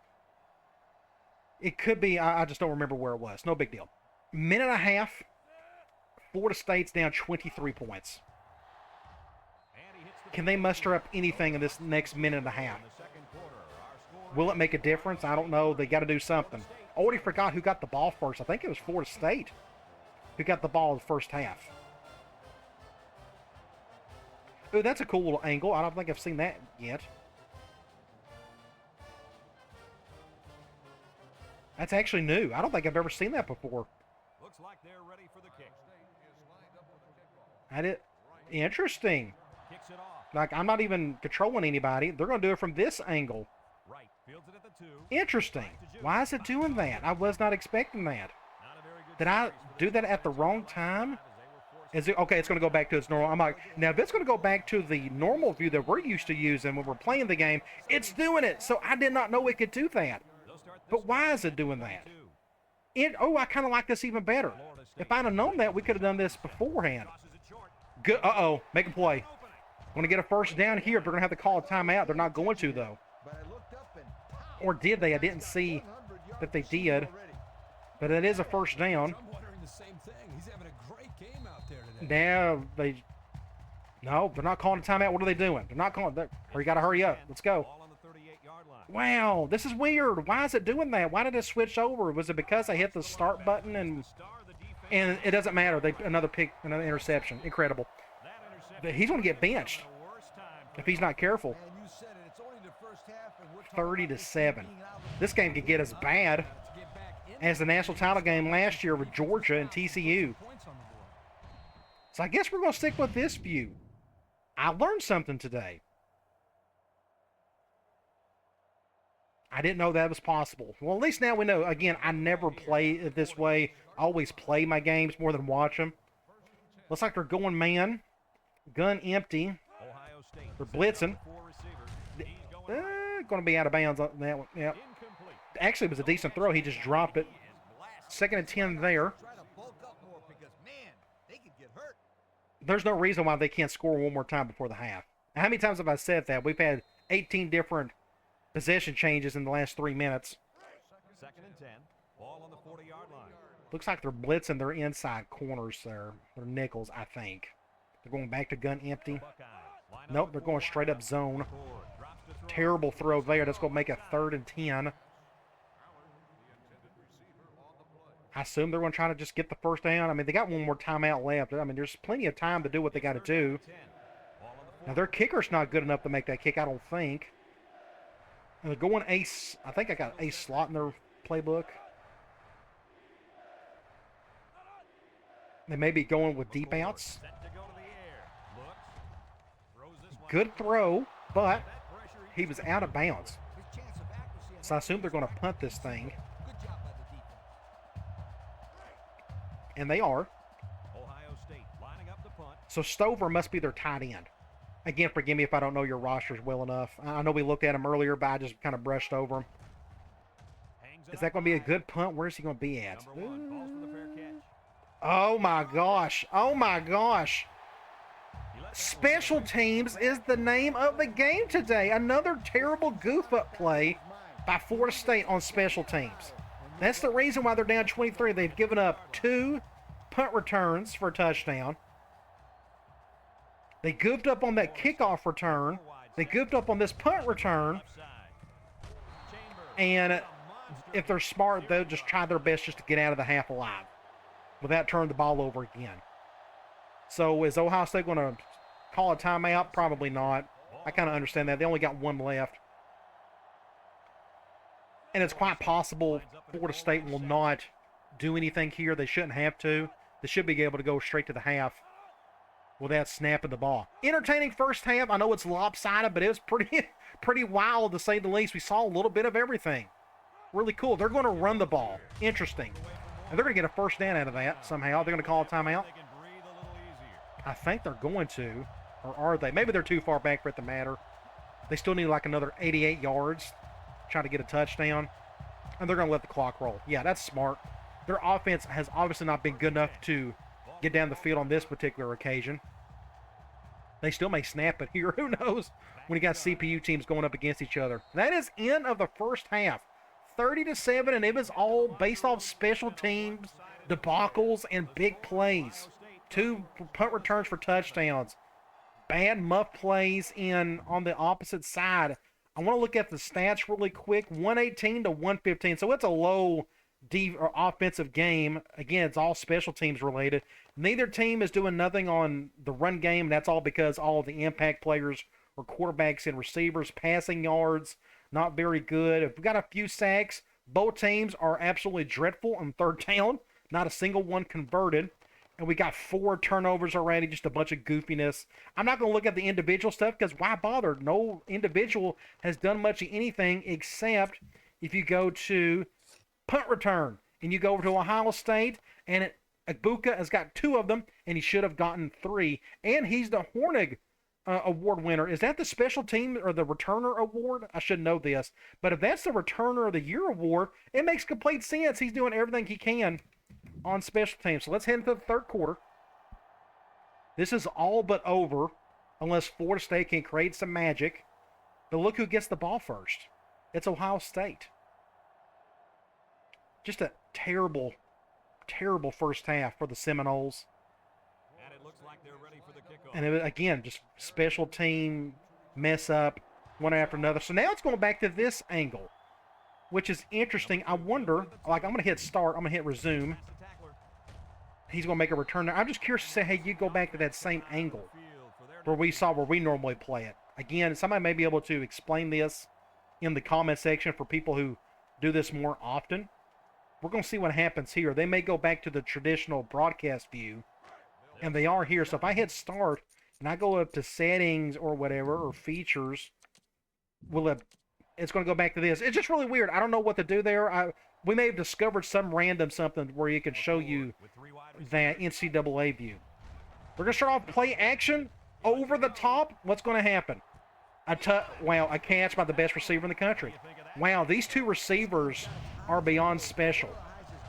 It could be, I just don't remember where it was. No big deal. Minute and a half. Florida State's down 23 points. Can they muster up anything in this next minute and a half? Will it make a difference? I don't know. They got to do something. I already forgot who got the ball first. I think it was Florida State who got the ball in the first half. Ooh, that's a cool little angle. I don't think I've seen that yet. That's actually new. I don't think I've ever seen that before. Looks like they're ready for the kick. I did. Interesting. Kicks it off. Like, I'm not even controlling anybody. They're going to do it from this angle. Right. Fields it at the 2. Interesting. Why is it doing that? I was not expecting that. Not a very good Did I series, but do that at the wrong time? as they were forced Is it okay? It's going to go back to its normal. I'm like, now if it's going to go back to the normal view that we're used to using when we're playing the game, it's doing it. So I did not know it could do that. They'll start this But why one is it doing that? 2. Oh, I kind of like this even better. If I'd have known that, we could have done this beforehand. Tosses it short. Good. Uh-oh. Make a play. Want to get a first down here. They're going to have to call a timeout. They're not going to, though. Or did they? I didn't see that they did. But it is a first down. I'm wondering the same thing. He's having a great game out there today. Now they... No, they're not calling a timeout. What are they doing? They're not calling... Or you got to hurry up. Let's go. Ball on the 38-yard line. Wow, this is weird. Why is it doing that? Why did it switch over? Was it because I hit the start button and Star of the defense. and it doesn't matter? They another interception. Incredible. That interception But he's going to get benched the worst time for if he's not careful. And you said it. It's only the first half, and we're talking 30 about to this 7. being out of the This game could get as bad to get back in as the national title game last year with Georgia and TCU. points on the board. So I guess we're going to stick with this view. I learned something today. I didn't know that was possible. Well, at least now we know. Again, I never play it this way. I always play my games more than watch them. Looks like they're going man. Gun empty. Ohio State. They're blitzing. 4 receivers. He's going right. Going to be out of bounds on that one. Yep. Incomplete. Actually, it was a decent throw. He just dropped it. Second and 10 there. Try to bulk up more because, man, they could get hurt. There's no reason why they can't score one more time before the half. Now, how many times have I said that? We've had 18 different possession changes in the last 3 minutes. Second and 10. Ball on the 40-yard line. Looks like they're blitzing their inside corners there. Their nickels, I think. They're going back to gun empty. Buckeyes line up Nope, the they're going four. straight up zone. Drops to throw. Terrible throw there. That's going to make it 3rd and 10. I assume they're going to try to just get the first down. I mean, they got one more timeout left. I mean, there's plenty of time to do what they got to do. 10. Ball on the Now, their kicker's not good enough to make that kick, I don't think. And they're going ace. I think I got ace slot in their playbook. They may be going with deep outs. Set to go to the air. Looks. Throws this one. Good throw, but That pressure he was out of bounds. His chance of accuracy. So I assume they're going to punt this thing. Good job by the defense. And they are. Ohio State lining up the punt. So Stover must be their tight end. Again, forgive me if I don't know your rosters well enough. I know we looked at him earlier, but I just kind of brushed over him. Hangs it Is that up going to be a high. good punt? Where's he going to be at? Number 1 falls for the fair catch. Oh, my gosh. Oh, my gosh. He lets it Special teams is the name of the game today. Another terrible goof-up play by Florida State on special teams. That's the reason why they're down 23. They've given up 2 punt returns for a touchdown. They goofed up on that kickoff return. They goofed up on this punt return. And if they're smart, they'll just try their best just to get out of the half alive without turning the ball over again. So is Ohio State going to call a timeout? Probably not. I kind of understand that. They only got one left. And it's quite possible Florida State will not do anything here. They shouldn't have to. They should be able to go straight to the half without snapping the ball. Entertaining first half. I know it's lopsided, but it was pretty wild to say the least. We saw a little bit of everything. Really cool. They're going to run the ball. Interesting. And they're going to get a first down out of that somehow. They're going to call a timeout. I think they're going to. Or are they? Maybe they're too far back for it to matter. They still need like another 88 yards. Trying to get a touchdown. And they're going to let the clock roll. Yeah, that's smart. Their offense has obviously not been good enough to get down the field on this particular occasion. They still may snap it here. Who knows when you got CPU teams going up against each other. That is end of the first half. 30-7, and it was all based off special teams, debacles, and big plays. 2 punt returns for touchdowns. Bad muff plays on the opposite side. I want to look at the stats really quick. 118 to 115. So it's a low offensive game. Again, it's all special teams related. Neither team is doing nothing on the run game. That's all because all of the impact players are quarterbacks and receivers. Passing yards, not very good. If we got a few sacks, both teams are absolutely dreadful on third down. Not a single one converted. And we got 4 turnovers already, just a bunch of goofiness. I'm not going to look at the individual stuff because why bother? No individual has done much of anything except if you go to punt return and you go over to Ohio State and Agbuka has got 2 of them and he should have gotten 3. And he's the Hornig award winner. Is that the special team or the returner award? I should know this. But if that's the returner of the year award, it makes complete sense. He's doing everything he can on special teams. So let's head into the third quarter. This is all but over unless Florida State can create some magic. But look who gets the ball first. It's Ohio State. Just a terrible, terrible first half for the Seminoles. And it looks like they're ready for the kickoff. And it was, again, just special team mess up one after another. So now it's going back to this angle, which is interesting. I wonder, like, I'm going to hit start. I'm going to hit resume. He's going to make a return there. I'm just curious to say, hey, you go back to that same angle where we normally play it. Again, somebody may be able to explain this in the comment section for people who do this more often. We're going to see what happens here. They may go back to the traditional broadcast view, and they are here. So if I hit start and I go up to settings or whatever, or features, it's going to go back to this. It's just really weird. I don't know what to do there. We may have discovered some random something where you can show you that NCAA view. We're going to start off play action over the top. What's going to happen? A catch by the best receiver in the country. Wow, these 2 receivers are beyond special.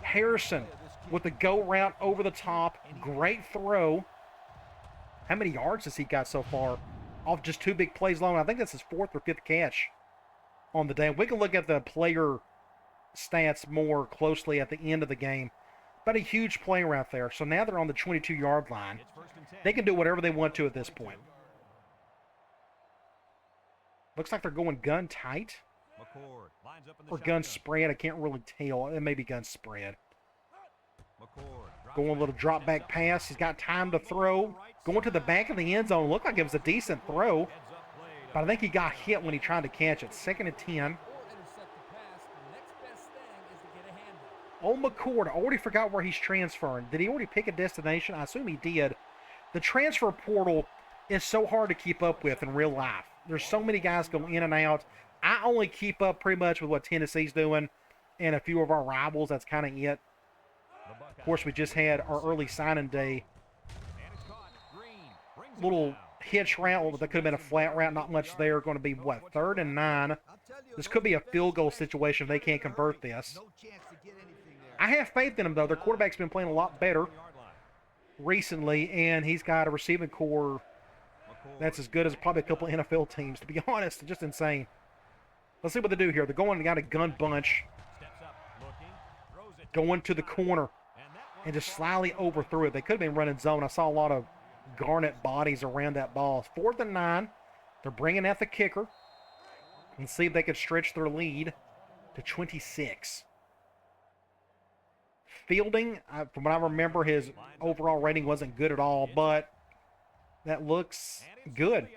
Harrison with the go route over the top. Great throw. How many yards has he got so far off just 2 big plays alone? I think that's his 4th or 5th catch on the day. We can look at the player stats more closely at the end of the game. But a huge play right there. So now they're on the 22-yard line. They can do whatever they want to at this point. Looks like they're going gun tight. Or gun spread. I can't really tell. It may be gun spread. Going a little drop back pass. He's got time to throw. Going to the back of the end zone. Looked like it was a decent throw. But I think he got hit when he tried to catch it. 2nd and 10. Old McCord, I already forgot where he's transferring. Did he already pick a destination? I assume he did. The transfer portal is so hard to keep up with in real life. There's so many guys going in and out. I only keep up pretty much with what Tennessee's doing and a few of our rivals. That's kind of it. Of course, we just had our early signing day. Little hitch route. That could have been a flat route. Not much there. Going to be, what, 3rd and 9. This could be a field goal situation if they can't convert this. I have faith in him, though. Their quarterback's been playing a lot better recently, and he's got a receiving core that's as good as probably a couple of NFL teams, to be honest. Just insane. Let's see what they do here. They're going and got a gun bunch. Going to the corner and just slyly overthrew it. They could have been running zone. I saw a lot of garnet bodies around that ball. 4th and 9. They're bringing out the kicker. And see if they could stretch their lead to 26. Fielding, from what I remember, his overall rating wasn't good at all, but that looks good.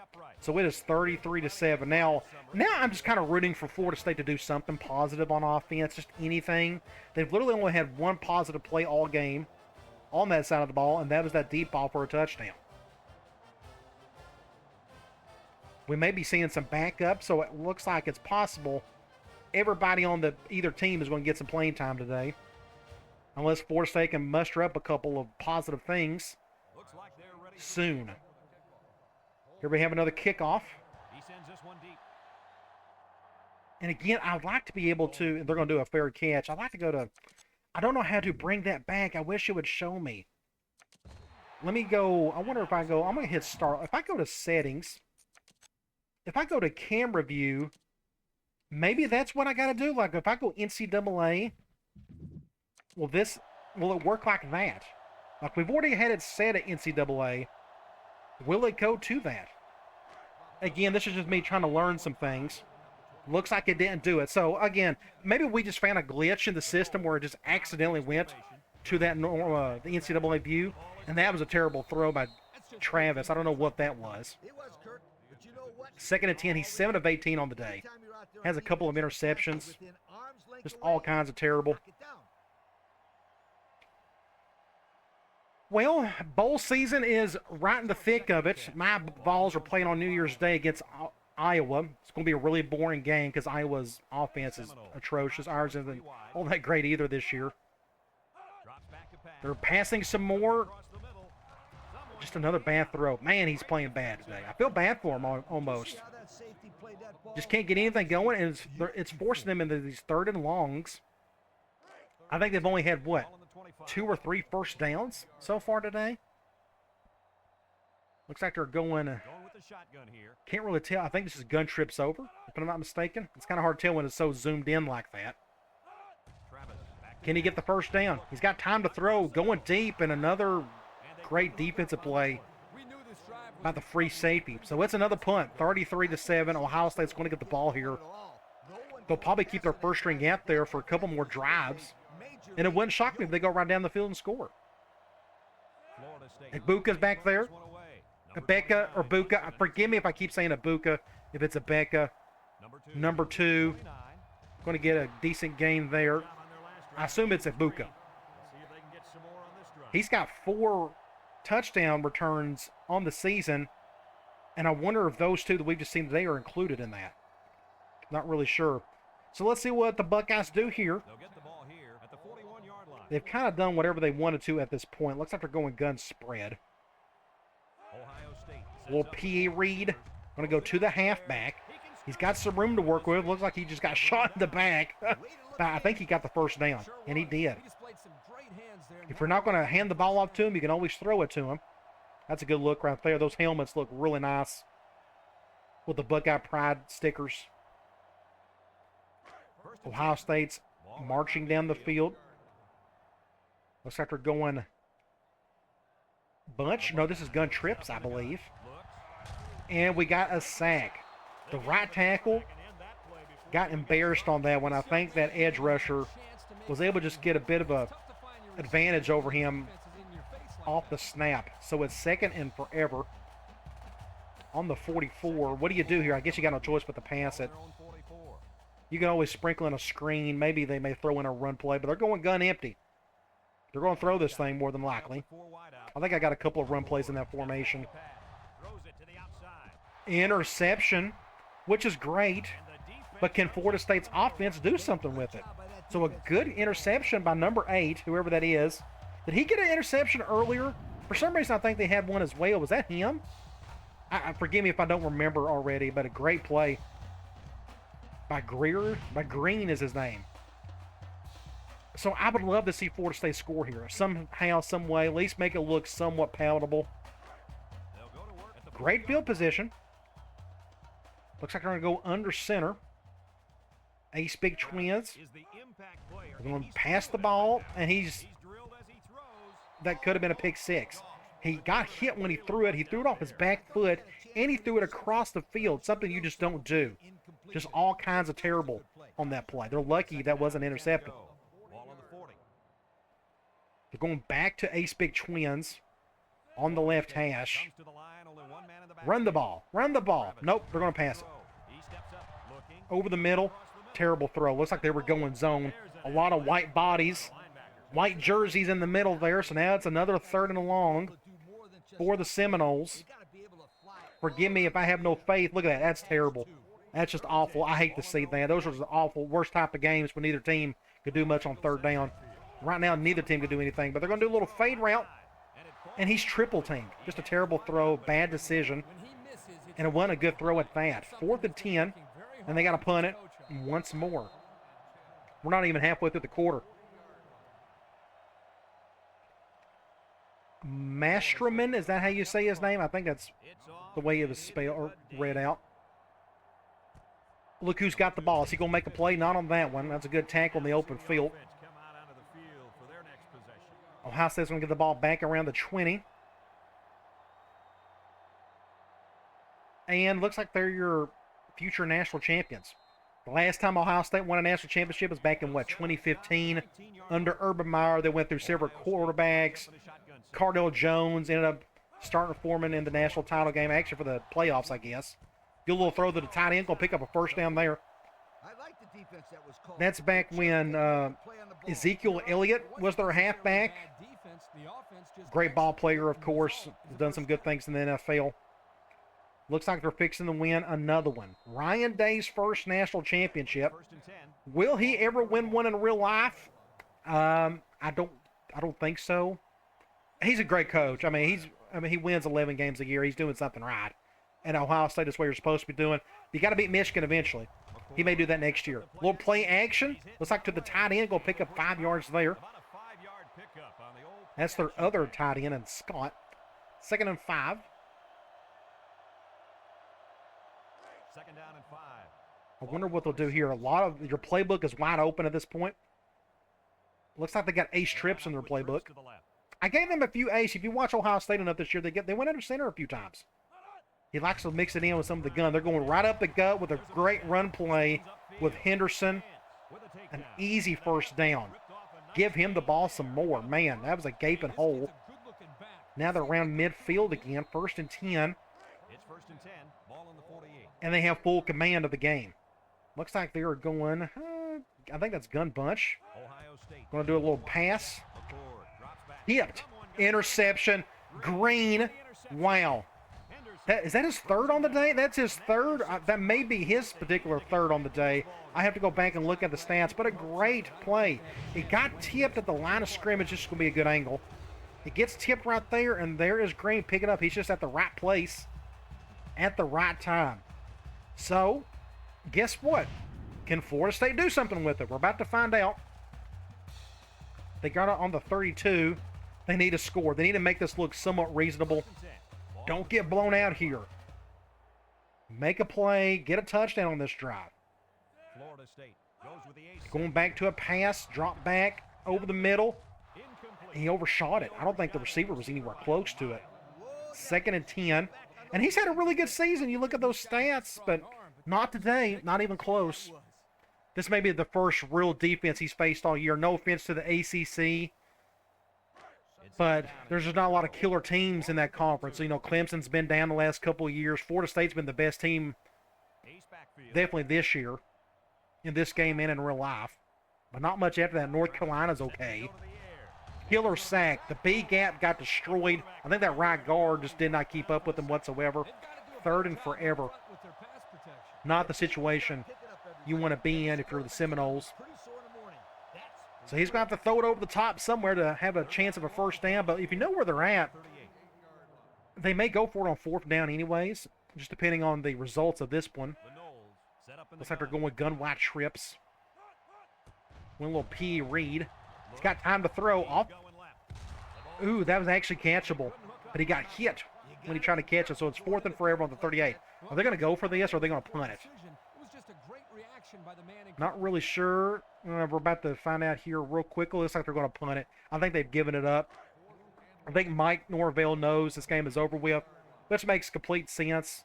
So it is 33-7. Now I'm just kind of rooting for Florida State to do something positive on offense, just anything. They've literally only had one positive play all game on that side of the ball, and that was that deep ball for a touchdown. We may be seeing some backup, so it looks like it's possible everybody on either team is going to get some playing time today. Unless Florida State can muster up a couple of positive things soon. Here we have another kickoff. He sends this one deep. And again, I'd like to be able to, they're going to do a fair catch. I'd like to go to, I don't know how to bring that back. I wish it would show me. Let me go, I wonder if I go, I'm going to hit start. If I go to settings, if I go to camera view, maybe that's what I got to do. Like if I go NCAA, will it work like that? Like we've already had it set at NCAA. Will it go to that? Again, this is just me trying to learn some things. Looks like it didn't do it. So again, maybe we just found a glitch in the system where it just accidentally went to that the NCAA view, and that was a terrible throw by Travis. I don't know what that was. 2nd and 10. He's 7 of 18 on the day. Has a couple of interceptions. Just all kinds of terrible. Well, bowl season is right in the thick of it. My Vols are playing on New Year's Day against Iowa. It's going to be a really boring game because Iowa's offense is atrocious. Ours isn't all that great either this year. They're passing some more. Just another bad throw. Man, he's playing bad today. I feel bad for him almost. Just can't get anything going, and it's forcing them into these 3rd and longs. I think they've only had, what, 2 or 3 first downs so far today? Looks like they're going with the shotgun here. Can't really tell. I think this is gun trips over, if I'm not mistaken. It's kind of hard to tell when it's so zoomed in like that. Can he get the first down? He's got time to throw, going deep, and another great defensive play by the free safety. So it's another punt, 33-7. Ohio State's going to get the ball here. They'll probably keep their first string out there for a couple more drives. And it wouldn't shock me if they go right down the field and score. Ibuka's back there. Abeka or Buka. Forgive me if I keep saying Ibuka. If it's Abeka. Number 2. Going to get a decent gain there. I assume it's Ibuka. He's got 4 touchdown returns on the season. And I wonder if those 2 that we've just seen today are included in that. Not really sure. So let's see what the Buckeyes do here. They've kind of done whatever they wanted to at this point. Looks like they're going gun spread. A little P.A. Reed. Going to go to the halfback. He's got some room to work with. Looks like he just got shot in the back. But I think he got the first down, and he did. If you're not going to hand the ball off to him, you can always throw it to him. That's a good look right there. Those helmets look really nice with the Buckeye Pride stickers. Ohio State's marching down the field. Looks like they're going bunch. No, this is gun trips, I believe. And we got a sack. The right tackle got embarrassed on that one. I think that edge rusher was able to just get a bit of a advantage over him off the snap. So it's 2nd and forever on the 44. What do you do here? I guess you got no choice but to pass it. You can always sprinkle in a screen. Maybe they may throw in a run play, but they're going gun empty. They're going to throw this thing more than likely. I think I got a couple of run plays in that formation. Interception, which is great, but can Florida State's offense do something with it? So a good interception by number 8, whoever that is. Did he get an interception earlier? For some reason, I think they had one as well. Was that him? Forgive me if I don't remember already, but a great play by Greer. By Green is his name. So I would love to see Florida State score here. Somehow, some way, at least make it look somewhat palatable. Great field position. Looks like they're going to go under center. Ace Big Twins. They're going to pass the ball, and that could have been a pick 6. He got hit when he threw it. He threw it off his back foot, and he threw it across the field, something you just don't do. Just all kinds of terrible on that play. They're lucky that wasn't intercepted. Ball on the 40. They're going back to Ace Big Twins on the left hash. Comes to the line, only one man in the back. Run the ball. Run the ball. Nope, they're going to pass it. He steps up, looking. Over the middle. Terrible throw. Looks like they were going zone. A lot of white bodies. White jerseys in the middle there. So now it's another 3rd and long for the Seminoles. Forgive me if I have no faith. Look at that. That's terrible. That's just awful. I hate to see that. Those are the awful, worst type of games when neither team could do much on 3rd down. Right now, neither team could do anything. But they're going to do a little fade route. And he's triple teamed. Just a terrible throw. Bad decision. And it wasn't a good throw at that. 4th and 10. And they got to punt it once more. We're not even halfway through the quarter. Masterman, is that how you say his name? I think that's the way it was spelled or read out. Look who's got the ball. Is he going to make a play? Not on that one. That's a good tackle in the open field. Ohio State's going to get the ball back around the 20. And looks like they're your future national champions. The last time Ohio State won a national championship was back in, 2015? Under Urban Meyer, they went through several quarterbacks. Cardell Jones ended up starting Foreman in the national title game, actually for the playoffs, I guess. Good little throw to the tight end, going to pick up a first down there. That's back when Ezekiel Elliott was their halfback. Great ball player, of course. Has done some good things in the NFL. Looks like they're fixing to win another one. Ryan Day's first national championship. Will he ever win one in real life? I don't think so. He's a great coach. I mean, he wins 11 games a year. He's doing something right. And Ohio State is what you're supposed to be doing. You got to beat Michigan eventually. He may do that next year. Little play action. Looks like to the tight end. Go pick up 5 yards there. That's their other tight end, and Scott. 2nd and 5. 2nd down and 5. I wonder what they'll do here. A lot of your playbook is wide open at this point. Looks like they got ace trips in their playbook. I gave them a few ace. If you watch Ohio State enough this year, they went under center a few times. He likes to mix it in with some of the gun. They're going right up the gut with a great run play with Henderson. An easy first down. Give him the ball some more. Man, that was a gaping hole. Now they're around midfield again. 1st and 10. It's 1st and 10. Ball on the 48. And they have full command of the game. Looks like they are going, I think that's gun bunch. Ohio State. Going to do a little pass. Hipped. Interception. Green. Wow. Is that his 3rd on the day? That's his 3rd. That may be his particular 3rd on the day. I have to go back and look at the stats, but a great play. It got tipped at the line of scrimmage. This is going to be a good angle. It gets tipped right there, and there is Green picking up. He's just at the right place at the right time. So, guess what? Can Florida State do something with it? We're about to find out. They got it on the 32. They need a score. They need to make this look somewhat reasonable. Don't get blown out here. Make a play. Get a touchdown on this drive. Florida State goes with the ace. Going back to a pass. Drop back over the middle. He overshot it. I don't think the receiver was anywhere close to it. 2nd and 10. And he's had a really good season. You look at those stats, but not today. Not even close. This may be the first real defense he's faced all year. No offense to the ACC. But there's just not a lot of killer teams in that conference. You know, Clemson's been down the last couple of years. Florida State's been the best team definitely this year in this game and in real life. But not much after that. North Carolina's okay. Killer sack. The B gap got destroyed. I think that right guard just did not keep up with them whatsoever. 3rd and forever. Not the situation you want to be in if you're the Seminoles. So he's going to have to throw it over the top somewhere to have a chance of a first down. But if you know where they're at, they may go for it on 4th down anyways, just depending on the results of this one. Looks like they're going with gun white trips. One little P. Reed. He's got time to throw off. Ooh, that was actually catchable. But he got hit when he tried to catch it. So it's 4th and forever on the 38. Are they going to go for this or are they going to punt it? Not really sure. We're about to find out here real quickly. Looks like they're going to punt it. I think they've given it up. I think Mike Norvell knows this game is over with, which makes complete sense.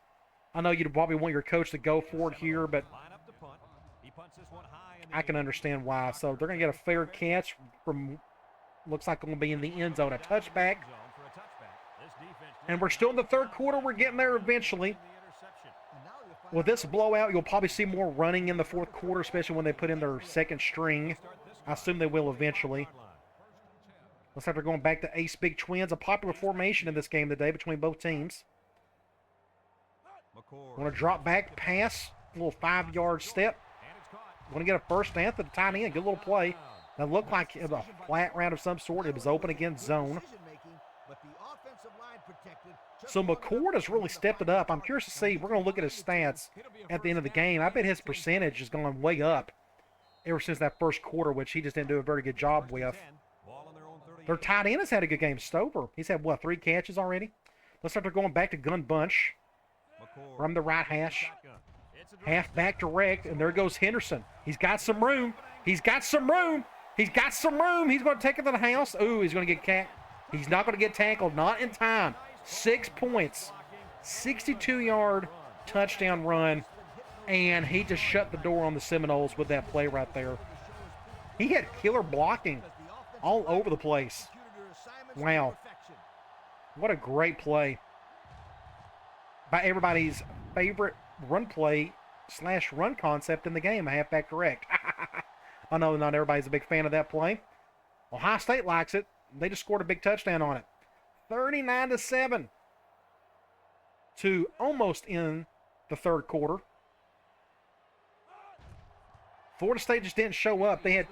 I know you'd probably want your coach to go for it here, but I can understand why. So they're going to get a fair catch from, looks like going to be in the end zone, a touchback. And we're still in the third quarter. We're getting there eventually. With this blowout, you'll probably see more running in the fourth quarter, especially when they put in their second string. I assume they will eventually. Looks like they're going back to ace big twins, a popular formation in this game today between both teams. Want to drop back, pass, a little 5-yard step. Want to get a first down to the tight end. Good little play. That looked like it was a flat route of some sort. It was open against zone. So McCord has really stepped it up. I'm curious to see. We're going to look at his stats at the end of the game. I bet his percentage has gone way up ever since that first quarter, which he just didn't do a very good job with. Their tight end has had a good game. Stover. He's had, what, 3 catches already? Looks like they're going back to gun bunch from the right hash. Half back direct, and there goes Henderson. He's got some room. He's got some room. He's got some room. He's going to take it to the house. Ooh, he's going to get He's not going to get tackled. Not in time. 6 points. 62-yard touchdown run. And he just shut the door on the Seminoles with that play right there. He had killer blocking all over the place. Wow. What a great play by everybody's favorite run play / run concept in the game, a halfback direct. I know not everybody's a big fan of that play. Ohio State likes it. They just scored a big touchdown on it. 39-7 to almost in the third quarter. Florida State just didn't show up. They had,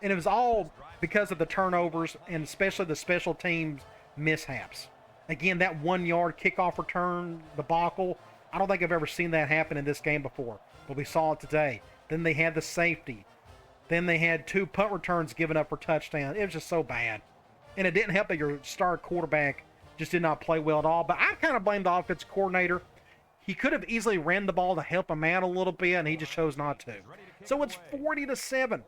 and it was all because of the turnovers and especially the special teams mishaps. Again, that 1-yard kickoff return debacle, I don't think I've ever seen that happen in this game before, but we saw it today. Then they had the safety. Then they had 2 punt returns given up for touchdowns. It was just so bad. And it didn't help that your star quarterback just did not play well at all. But I kind of blame the offensive coordinator. He could have easily ran the ball to help him out a little bit, and he just chose not to. So it's 40-7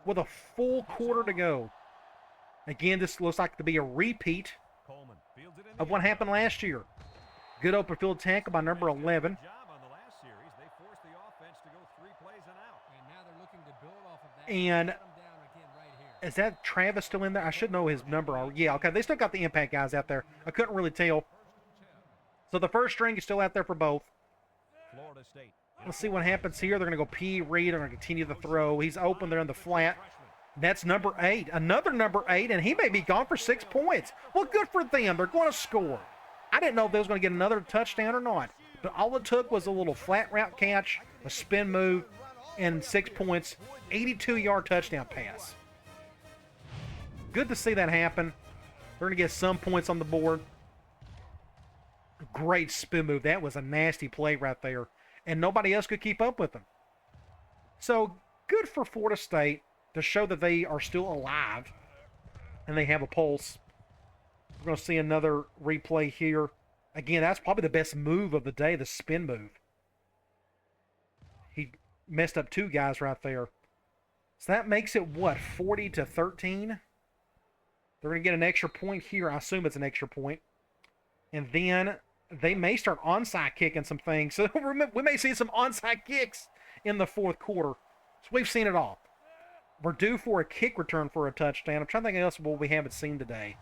with a full quarter to go. Again, this looks like to be a repeat of what happened last year. Good open field tackle by number 11. And is that Travis still in there? I should know his number. Yeah, okay. They still got the impact guys out there. I couldn't really tell. So the first string is still out there for both. Let's see what happens here. They're going to go P. Reed. They're going to continue the throw. He's open there in the flat. That's number 8. Another number 8, and he may be gone for 6 points. Well, good for them. They're going to score. I didn't know if they was going to get another touchdown or not. But all it took was a little flat route catch, a spin move, and 6 points. 82-yard touchdown pass. Good to see that happen. They're going to get some points on the board. Great spin move. That was a nasty play right there. And nobody else could keep up with them. So, good for Florida State to show that they are still alive. And they have a pulse. We're going to see another replay here. Again, that's probably the best move of the day, the spin move. He messed up 2 guys right there. So that makes it, what, 40-13? They're going to get an extra point here. I assume it's an extra point. And then they may start onside kicking some things. So we may see some onside kicks in the fourth quarter. So we've seen it all. We're due for a kick return for a touchdown. I'm trying to think of else what we haven't seen today.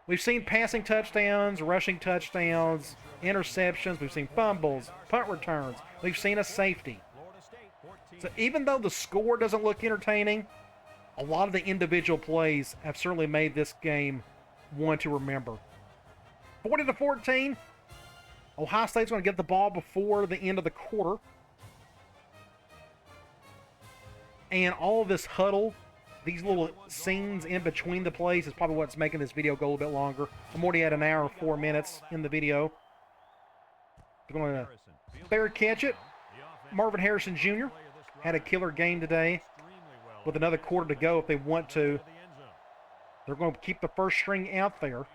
We've seen passing touchdowns, rushing touchdowns, interceptions. We've seen fumbles, punt returns. We've seen a safety. So even though the score doesn't look entertaining, a lot of the individual plays have certainly made this game one to remember. 40-14. Ohio State's going to get the ball before the end of the quarter. And all of this huddle, these little scenes in between the plays is probably what's making this video go a little bit longer. I'm already at 1 hour and 4 minutes in the video. They're going to fair catch it. Marvin Harrison Jr. had a killer game today with another quarter to go if they want to. They're going to keep the first string out there.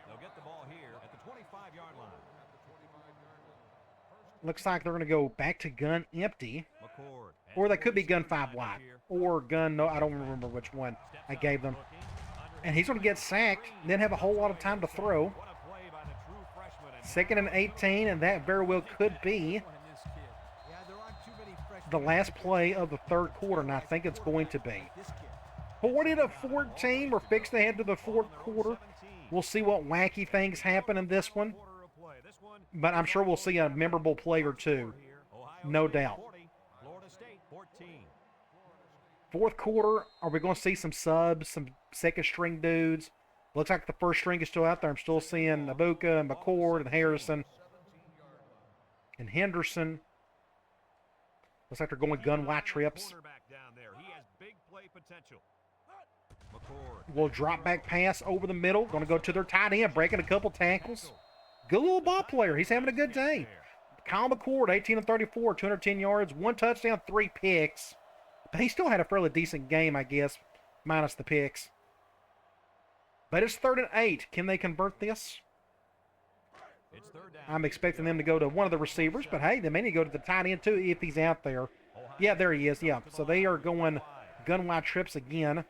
Looks like they're going to go back to gun empty. Or they could be gun 5 wide. Or gun, no, I don't remember which one I gave them. And he's going to get sacked and then have a whole lot of time to throw. 2nd and 18, and that very well could be the last play of the third quarter, and I think it's going to be. 40-14, we're fixing to head to the fourth quarter. We'll see what wacky things happen in this one, but I'm sure we'll see a memorable play or two, no doubt. Fourth quarter, are we going to see some subs, some second string dudes? Looks like the first string is still out there. I'm still seeing Nabuka and McCord and Harrison and Henderson. Looks like they're going gun wide trips. Little drop back pass over the middle. Going to go to their tight end, breaking a couple tackles. Good little ball player. He's having a good day. Kyle McCord, 18 of 34, 210 yards, 1 touchdown, 3 picks. But he still had a fairly decent game, I guess, minus the picks. But it's 3rd and 8. Can they convert this? I'm expecting them to go to one of the receivers, but hey, they may need to go to the tight end too if he's out there. Yeah, there he is. Yeah, so they are going gun wide trips again.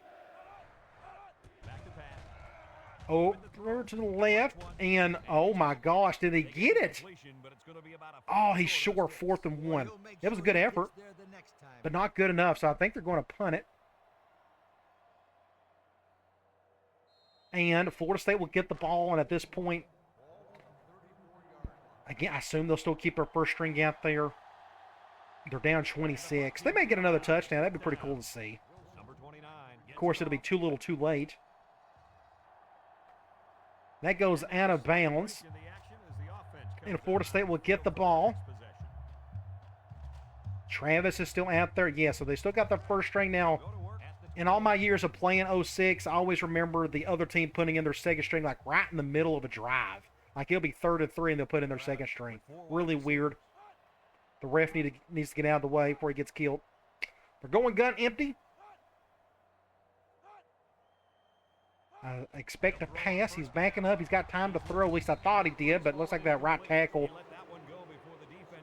Over to the left, and oh my gosh, did he get it? Oh, he's short, 4th and 1. It was a good effort, but not good enough, so I think they're going to punt it. And Florida State will get the ball, and at this point, again, I assume they'll still keep their first string out there. They're down 26. They may get another touchdown. That'd be pretty cool to see. Of course, it'll be too little too late. That goes out of bounds. And Florida State will get the ball. Travis is still out there. Yeah, so they still got the first string now. In all my years of playing 06, I always remember the other team putting in their second string like right in the middle of a drive. Like it'll be 3rd and 3 and they'll put in their second string. Really weird. The ref needs to get out of the way before he gets killed. They're going gun empty. I expect a pass. He's backing up. He's got time to throw. At least I thought he did, but it looks like that right tackle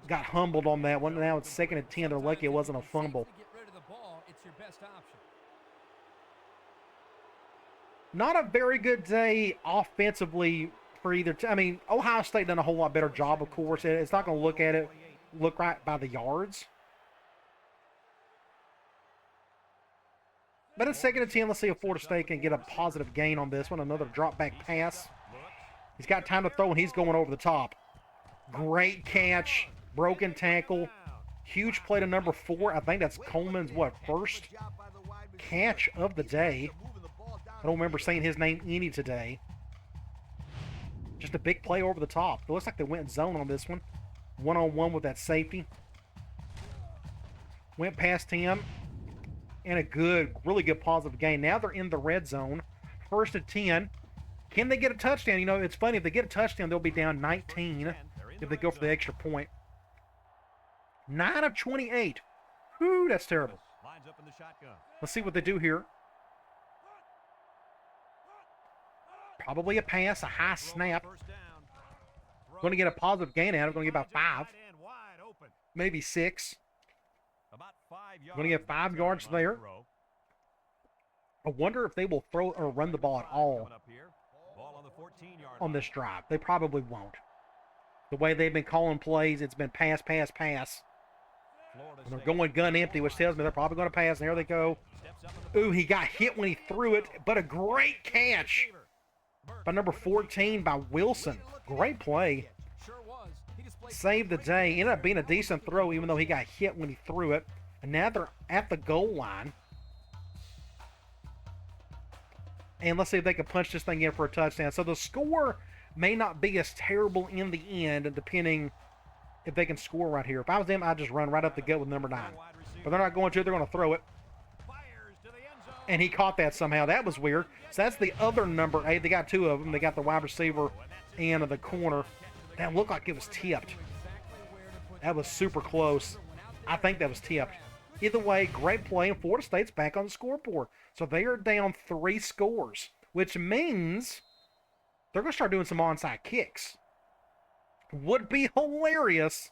got humbled on that one. Now it's 2nd and 10. They're lucky it wasn't a fumble. Not a very good day offensively for either team. I mean, Ohio State done a whole lot better job, of course. It's not going to look right by the yards. But it's 2nd and 10. Let's see if Florida State can get a positive gain on this one. Another drop back pass. He's got time to throw, and he's going over the top. Great catch. Broken tackle. Huge play to number 4. I think that's Coleman's, first catch of the day. I don't remember saying his name any today. Just a big play over the top. It looks like they went zone on this one. One-on-one with that safety. Went past him. And a really good positive gain. Now they're in the red zone. 1st and 10. Can they get a touchdown? You know, it's funny. If they get a touchdown, they'll be down 19 if they go for the extra point. 9 of 28. Whew, that's terrible. Let's see what they do here. Probably a pass, a high snap. Going to get a positive gain out of it. Going to get about 5. Maybe 6. Going to get 5 yards there. I wonder if they will throw or run the ball at all on this drive. They probably won't. The way they've been calling plays, it's been pass, pass, pass. And they're going gun empty, which tells me they're probably going to pass. And there they go. Ooh, he got hit when he threw it, but a great catch by number 14 by Wilson. Great play. Saved the day. Ended up being a decent throw, even though he got hit when he threw it. And now they're at the goal line. And let's see if they can punch this thing in for a touchdown. So the score may not be as terrible in the end, depending if they can score right here. If I was them, I'd just run right up the gut with number 9. But they're not going to. They're going to throw it. And he caught that somehow. That was weird. So that's the other number 8. They got 2 of them. They got the wide receiver and the corner. That looked like it was tipped. That was super close. I think that was tipped. Either way, great play, and Florida State's back on the scoreboard. So they are down 3 scores, which means they're going to start doing some onside kicks. Would be hilarious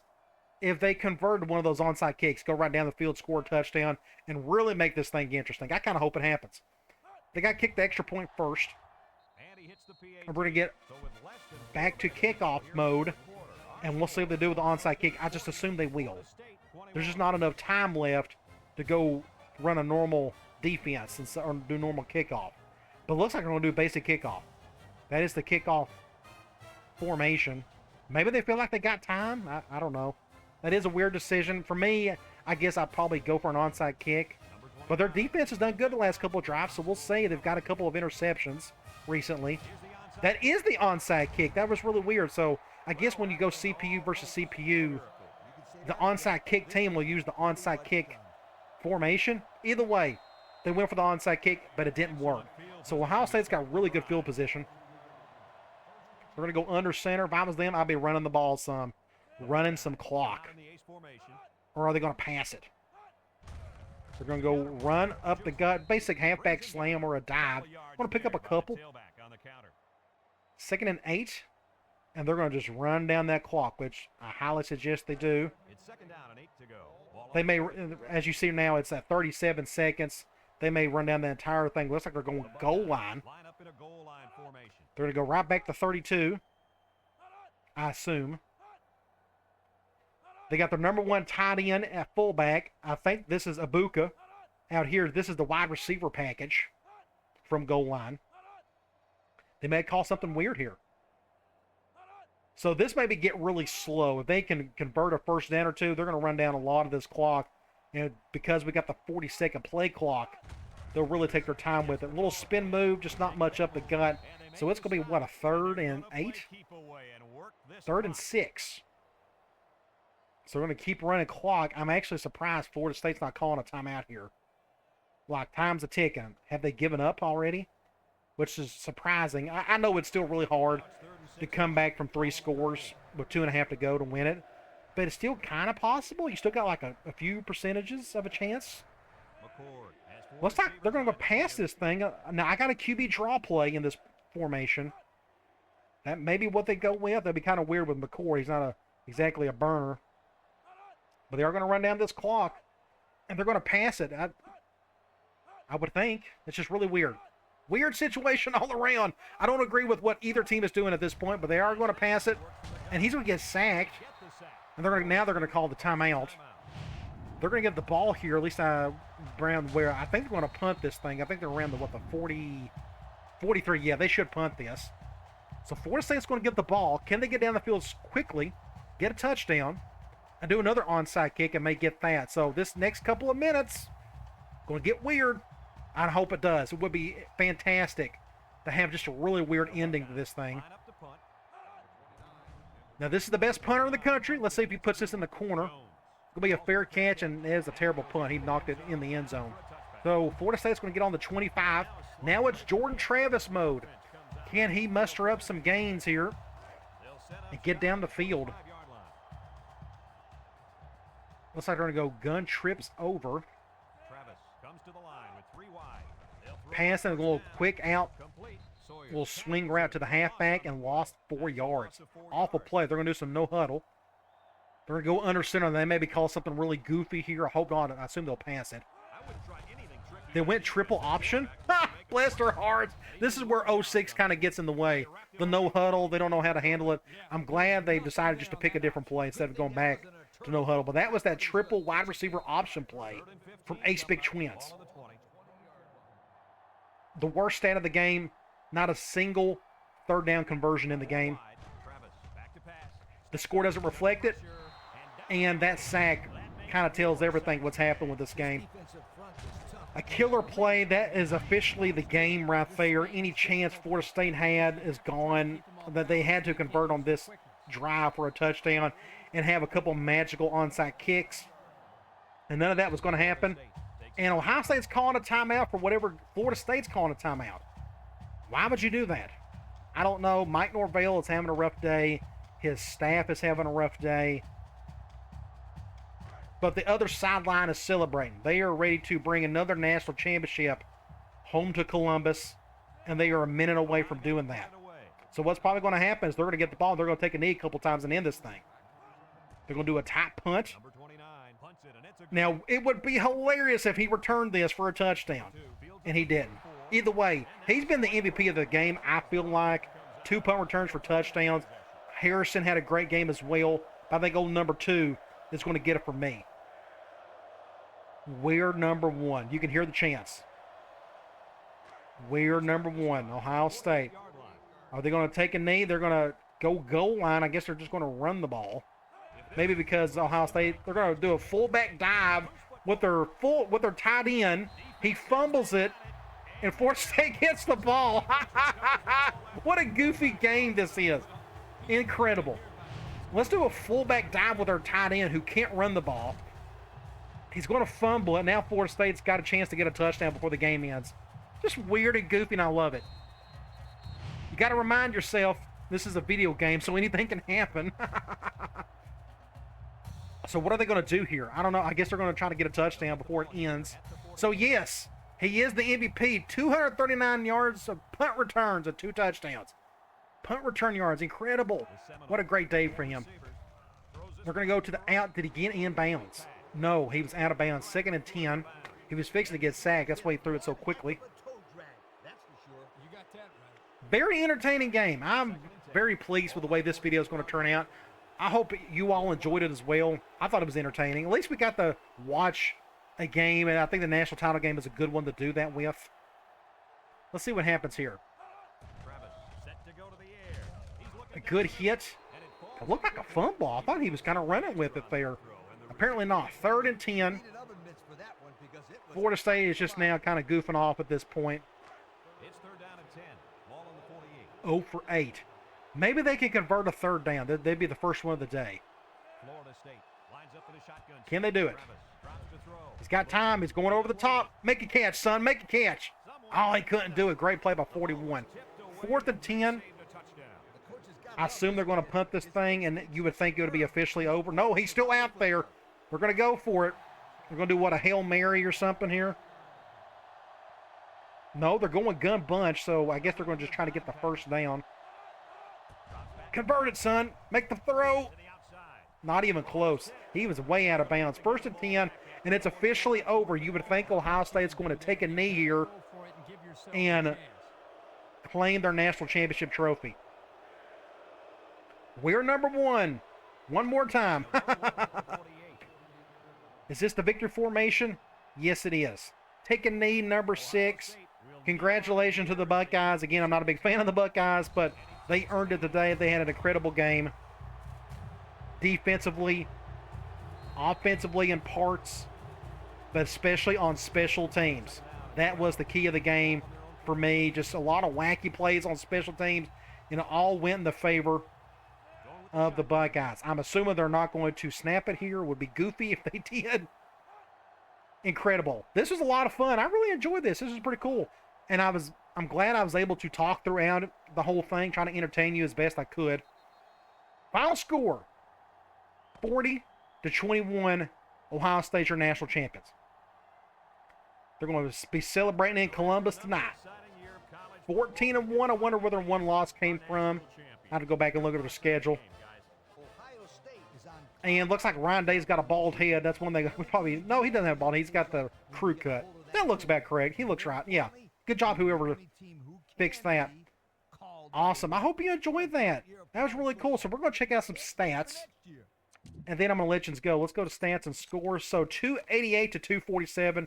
if they converted one of those onside kicks, go right down the field, score a touchdown, and really make this thing interesting. I kind of hope it happens. They got kicked the extra point first. And he hits the PAT. And we're going to get So with less than back to 4 minutes kickoff here mode, in the quarter, and we'll see what they do with the onside kick. I just assume they will. There's just not enough time left to go run a normal defense or do normal kickoff. But it looks like they're going to do basic kickoff. That is the kickoff formation. Maybe they feel like they got time. I don't know. That is a weird decision. For me, I guess I'd probably go for an onside kick. But their defense has done good the last couple of drives, so we'll see. They've got a couple of interceptions recently. That is the onside kick. That was really weird. So I guess when you go CPU versus CPU, the onside kick team will use the onside kick formation. Either way, they went for the onside kick, but it didn't work. So Ohio State's got really good field position. We're going to go under center. If I was them, I'd be running the ball some, running some clock. Or are they going to pass it? They're going to go run up the gut, basic halfback slam or a dive. I'm going to pick up a couple. 2nd and 8. And they're going to just run down that clock, which I highly suggest they do. It's 2nd down and 8 to go. They may, as you see now, it's at 37 seconds. They may run down the entire thing. Looks like they're going goal line. Line up in a goal line formation. They're going to go right back to 32, I assume. They got their number 1 tight end at fullback. I think this is Ibuka. Out here, this is the wide receiver package from goal line. They may call something weird here. So this maybe get really slow. If they can convert a first down or two, they're going to run down a lot of this clock. And because we got the 40-second play clock, they'll really take their time with it. A little spin move, just not much up the gut. So it's going to be, what, a 3rd and 8? 3rd and 6. So we're going to keep running clock. I'm actually surprised Florida State's not calling a timeout here. Like, time's a ticking. Have they given up already? Which is surprising. I know it's still really hard to come back from 3 scores with 2.5 to go to win it. But it's still kind of possible. You still got like a few percentages of a chance. Looks like they're going to go past this thing. Now, I got a QB draw play in this formation. That may be what they go with. That'd be kind of weird with McCord. He's not exactly a burner. But they are going to run down this clock. And they're going to pass it. I would think. It's just really weird. Weird situation all around. I don't agree with what either team is doing at this point, but they are going to pass it. And he's going to get sacked. And now they're going to call the timeout. They're going to get the ball here, at least around where I think they're going to punt this thing. I think they're around the 40, 43. Yeah, they should punt this. So Florida State's going to get the ball. Can they get down the field quickly, get a touchdown, and do another onside kick and may get that? So this next couple of minutes going to get weird. I hope it does. It would be fantastic to have just a really weird ending to this thing. Now, this is the best punter in the country. Let's see if he puts this in the corner. It'll be a fair catch, and it is a terrible punt. He knocked it in the end zone. So, Florida State's going to get on the 25. Now it's Jordan Travis mode. Can he muster up some gains here and get down the field? Looks like they're going to go gun trips over. Passing a little quick out. Little swing route to the halfback and lost 4 yards. Awful play. They're going to do some no huddle. They're going to go under center. They maybe call something really goofy here. I hope not. I assume they'll pass it. They went triple option. Bless their hearts. This is where 06 kind of gets in the way. The no huddle. They don't know how to handle it. I'm glad they decided just to pick a different play instead of going back to no huddle. But that was that triple wide receiver option play from Ace Big Twins. The worst stat of the game. Not a single 3rd down conversion in the game. The score doesn't reflect it. And that sack kind of tells everything what's happened with this game. A killer play. That is officially the game right there. Any chance Florida State had is gone. That they had to convert on this drive for a touchdown and have a couple magical onside kicks. And none of that was going to happen. And Ohio State's calling a timeout for whatever Florida State's calling a timeout. Why would you do that? I don't know. Mike Norvell is having a rough day. His staff is having a rough day. But the other sideline is celebrating. They are ready to bring another national championship home to Columbus, and they are a minute away from doing that. So what's probably going to happen is they're going to get the ball, and they're going to take a knee a couple times and end this thing. They're going to do a tight punt. Now, it would be hilarious if he returned this for a touchdown, and he didn't. Either way, he's been the MVP of the game, I feel like. 2 punt returns for touchdowns. Harrison had a great game as well. But I think old number 2 is going to get it for me. We're number 1. You can hear the chants. We're number 1, Ohio State. Are they going to take a knee? They're going to go goal line. I guess they're just going to run the ball. Maybe because Ohio State, they're going to do a fullback dive with their tight end. He fumbles it, and Florida State gets the ball. What a goofy game this is. Incredible. Let's do a fullback dive with our tight end who can't run the ball. He's going to fumble it. Now Florida State's got a chance to get a touchdown before the game ends. Just weird and goofy, and I love it. You got to remind yourself, this is a video game, so anything can happen. So what are they going to do here? I don't know. I guess they're going to try to get a touchdown before it ends. So, yes, he is the MVP. 239 yards of punt returns and 2 touchdowns. Punt return yards, incredible. What a great day for him. We're going to go to the out. Did he get in bounds? No, he was out of bounds. 2nd and 10. He was fixing to get sacked. That's why he threw it so quickly. Very entertaining game. I'm very pleased with the way this video is going to turn out. I hope you all enjoyed it as well. I thought it was entertaining. At least we got to watch a game, and I think the national title game is a good one to do that with. Let's see what happens here. A good hit. It looked like a fumble. I thought he was kind of running with it there. Apparently not. 3rd and 10. Florida State is just now kind of goofing off at this point. 0 for 8. Maybe they can convert a 3rd down. They'd be the first one of the day. Can they do it? He's got time. He's going over the top. Make a catch, son. Make a catch. Oh, he couldn't do it. Great play by 41. 4th and 10. I assume they're going to punt this thing, and you would think it would be officially over. No, he's still out there. We're going to go for it. We're going to do, what, a Hail Mary or something here? No, they're going gun bunch, so I guess they're going to just try to get the first down. Convert it, son. Make the throw. Not even close. He was way out of bounds. 1st and 10, and it's officially over. You would think Ohio State's going to take a knee here and claim their national championship trophy. We're number 1. One more time. Is this the victory formation? Yes, it is. Take a knee, number 6. Congratulations to the Buckeyes. Again, I'm not a big fan of the Buckeyes, but they earned it today. They had an incredible game. Defensively, offensively in parts, but especially on special teams. That was the key of the game for me. Just a lot of wacky plays on special teams, and it all went in the favor of the Buckeyes. I'm assuming they're not going to snap it here. It would be goofy if they did. Incredible. This was a lot of fun. I really enjoyed this. This was pretty cool. And I'm glad I was able to talk throughout the whole thing, trying to entertain you as best I could. Final score, 40-21, Ohio State's your national champions. They're going to be celebrating in Columbus tonight. 14-1. I wonder where their one loss came from. I have to go back and look at their schedule. And looks like Ryan Day's got a bald head. That's one thing we probably... No, he doesn't have a bald head. He's got the crew cut. That looks about correct. He looks right. Yeah. Good job, whoever fixed that. Awesome. I hope you enjoyed that. That was really cool. So we're going to check out some stats. And then I'm going to let you go. Let's go to stats and scores. So 288-247.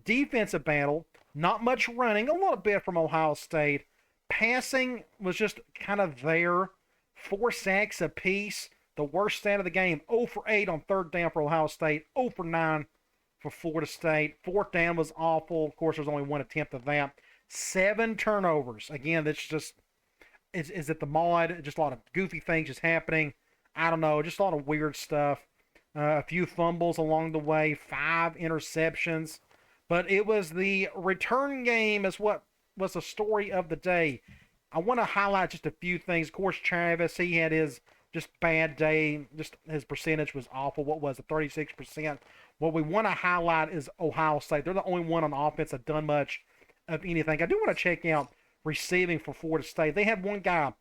Defensive battle. Not much running. A little bit from Ohio State. Passing was just kind of there. 4 sacks apiece. The worst stat of the game. 0 for 8 on 3rd down for Ohio State. 0 for 9 for Florida State. 4th down was awful. Of course, there's only 1 attempt of that. 7 turnovers. Again, that's just... Is it the mod? Just a lot of goofy things just happening. I don't know. Just a lot of weird stuff. A few fumbles along the way. 5 interceptions. But it was the return game is what was the story of the day. I want to highlight just a few things. Of course, Travis, he had his just bad day. Just his percentage was awful. What was it? 36%. What we want to highlight is Ohio State. They're the only one on offense that done much of anything. I do want to check out receiving for Florida State. They had one guy,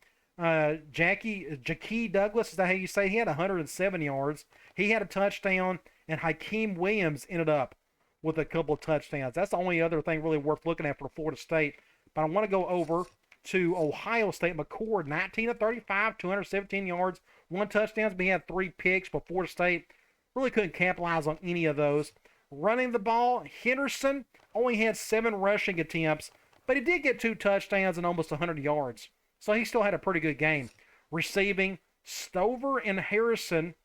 Jackie Douglas, is that how you say? He had 107 yards. He had a touchdown, and Hakeem Williams ended up with a couple of touchdowns. That's the only other thing really worth looking at for Florida State. But I want to go over to Ohio State. McCord, 19 of 35, 217 yards, 1 touchdown, but he had 3 picks, but Florida State really couldn't capitalize on any of those. Running the ball, Henderson only had 7 rushing attempts, but he did get 2 touchdowns and almost 100 yards. So he still had a pretty good game. Receiving, Stover and Harrison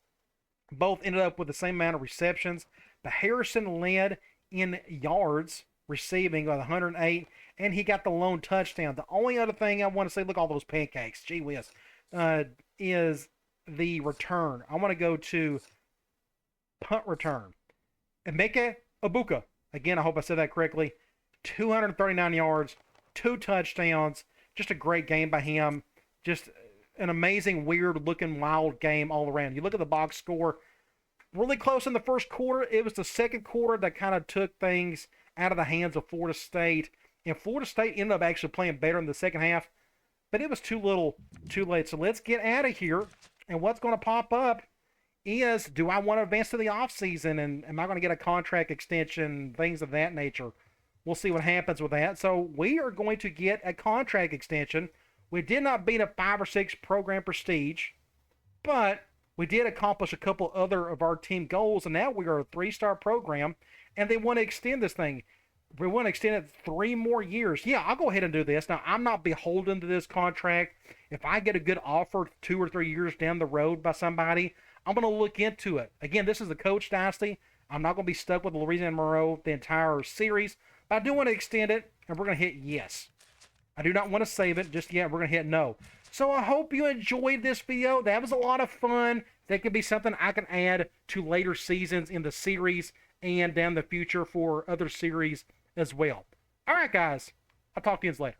both ended up with the same amount of receptions. But Harrison led in yards receiving with 108, and he got the lone touchdown. The only other thing I want to say, look at all those pancakes, gee whiz, is the return. I want to go to punt return. Emeka Ibuka, again, I hope I said that correctly, 239 yards, 2 touchdowns, just a great game by him. Just an amazing, weird-looking, wild game all around. You look at the box score, really close in the first quarter. It was the second quarter that kind of took things out of the hands of Florida State. And Florida State ended up actually playing better in the second half, but it was too little, too late. So let's get out of here. And what's going to pop up is, do I want to advance to the offseason? And am I going to get a contract extension? Things of that nature. We'll see what happens with that. So we are going to get a contract extension. We did not beat a 5 or 6 program prestige, but we did accomplish a couple other of our team goals, and now we are a 3-star program, and they want to extend this thing. We want to extend it 3 more years. Yeah, I'll go ahead and do this. Now, I'm not beholden to this contract. If I get a good offer 2 or 3 years down the road by somebody, I'm going to look into it. Again, this is the Coach Dynasty. I'm not going to be stuck with Louisiana Monroe the entire series, but I do want to extend it, and we're going to hit yes. I do not want to save it just yet. We're going to hit no. So I hope you enjoyed this video. That was a lot of fun. That could be something I can add to later seasons in the series and down the future for other series as well. All right, guys. I'll talk to you later.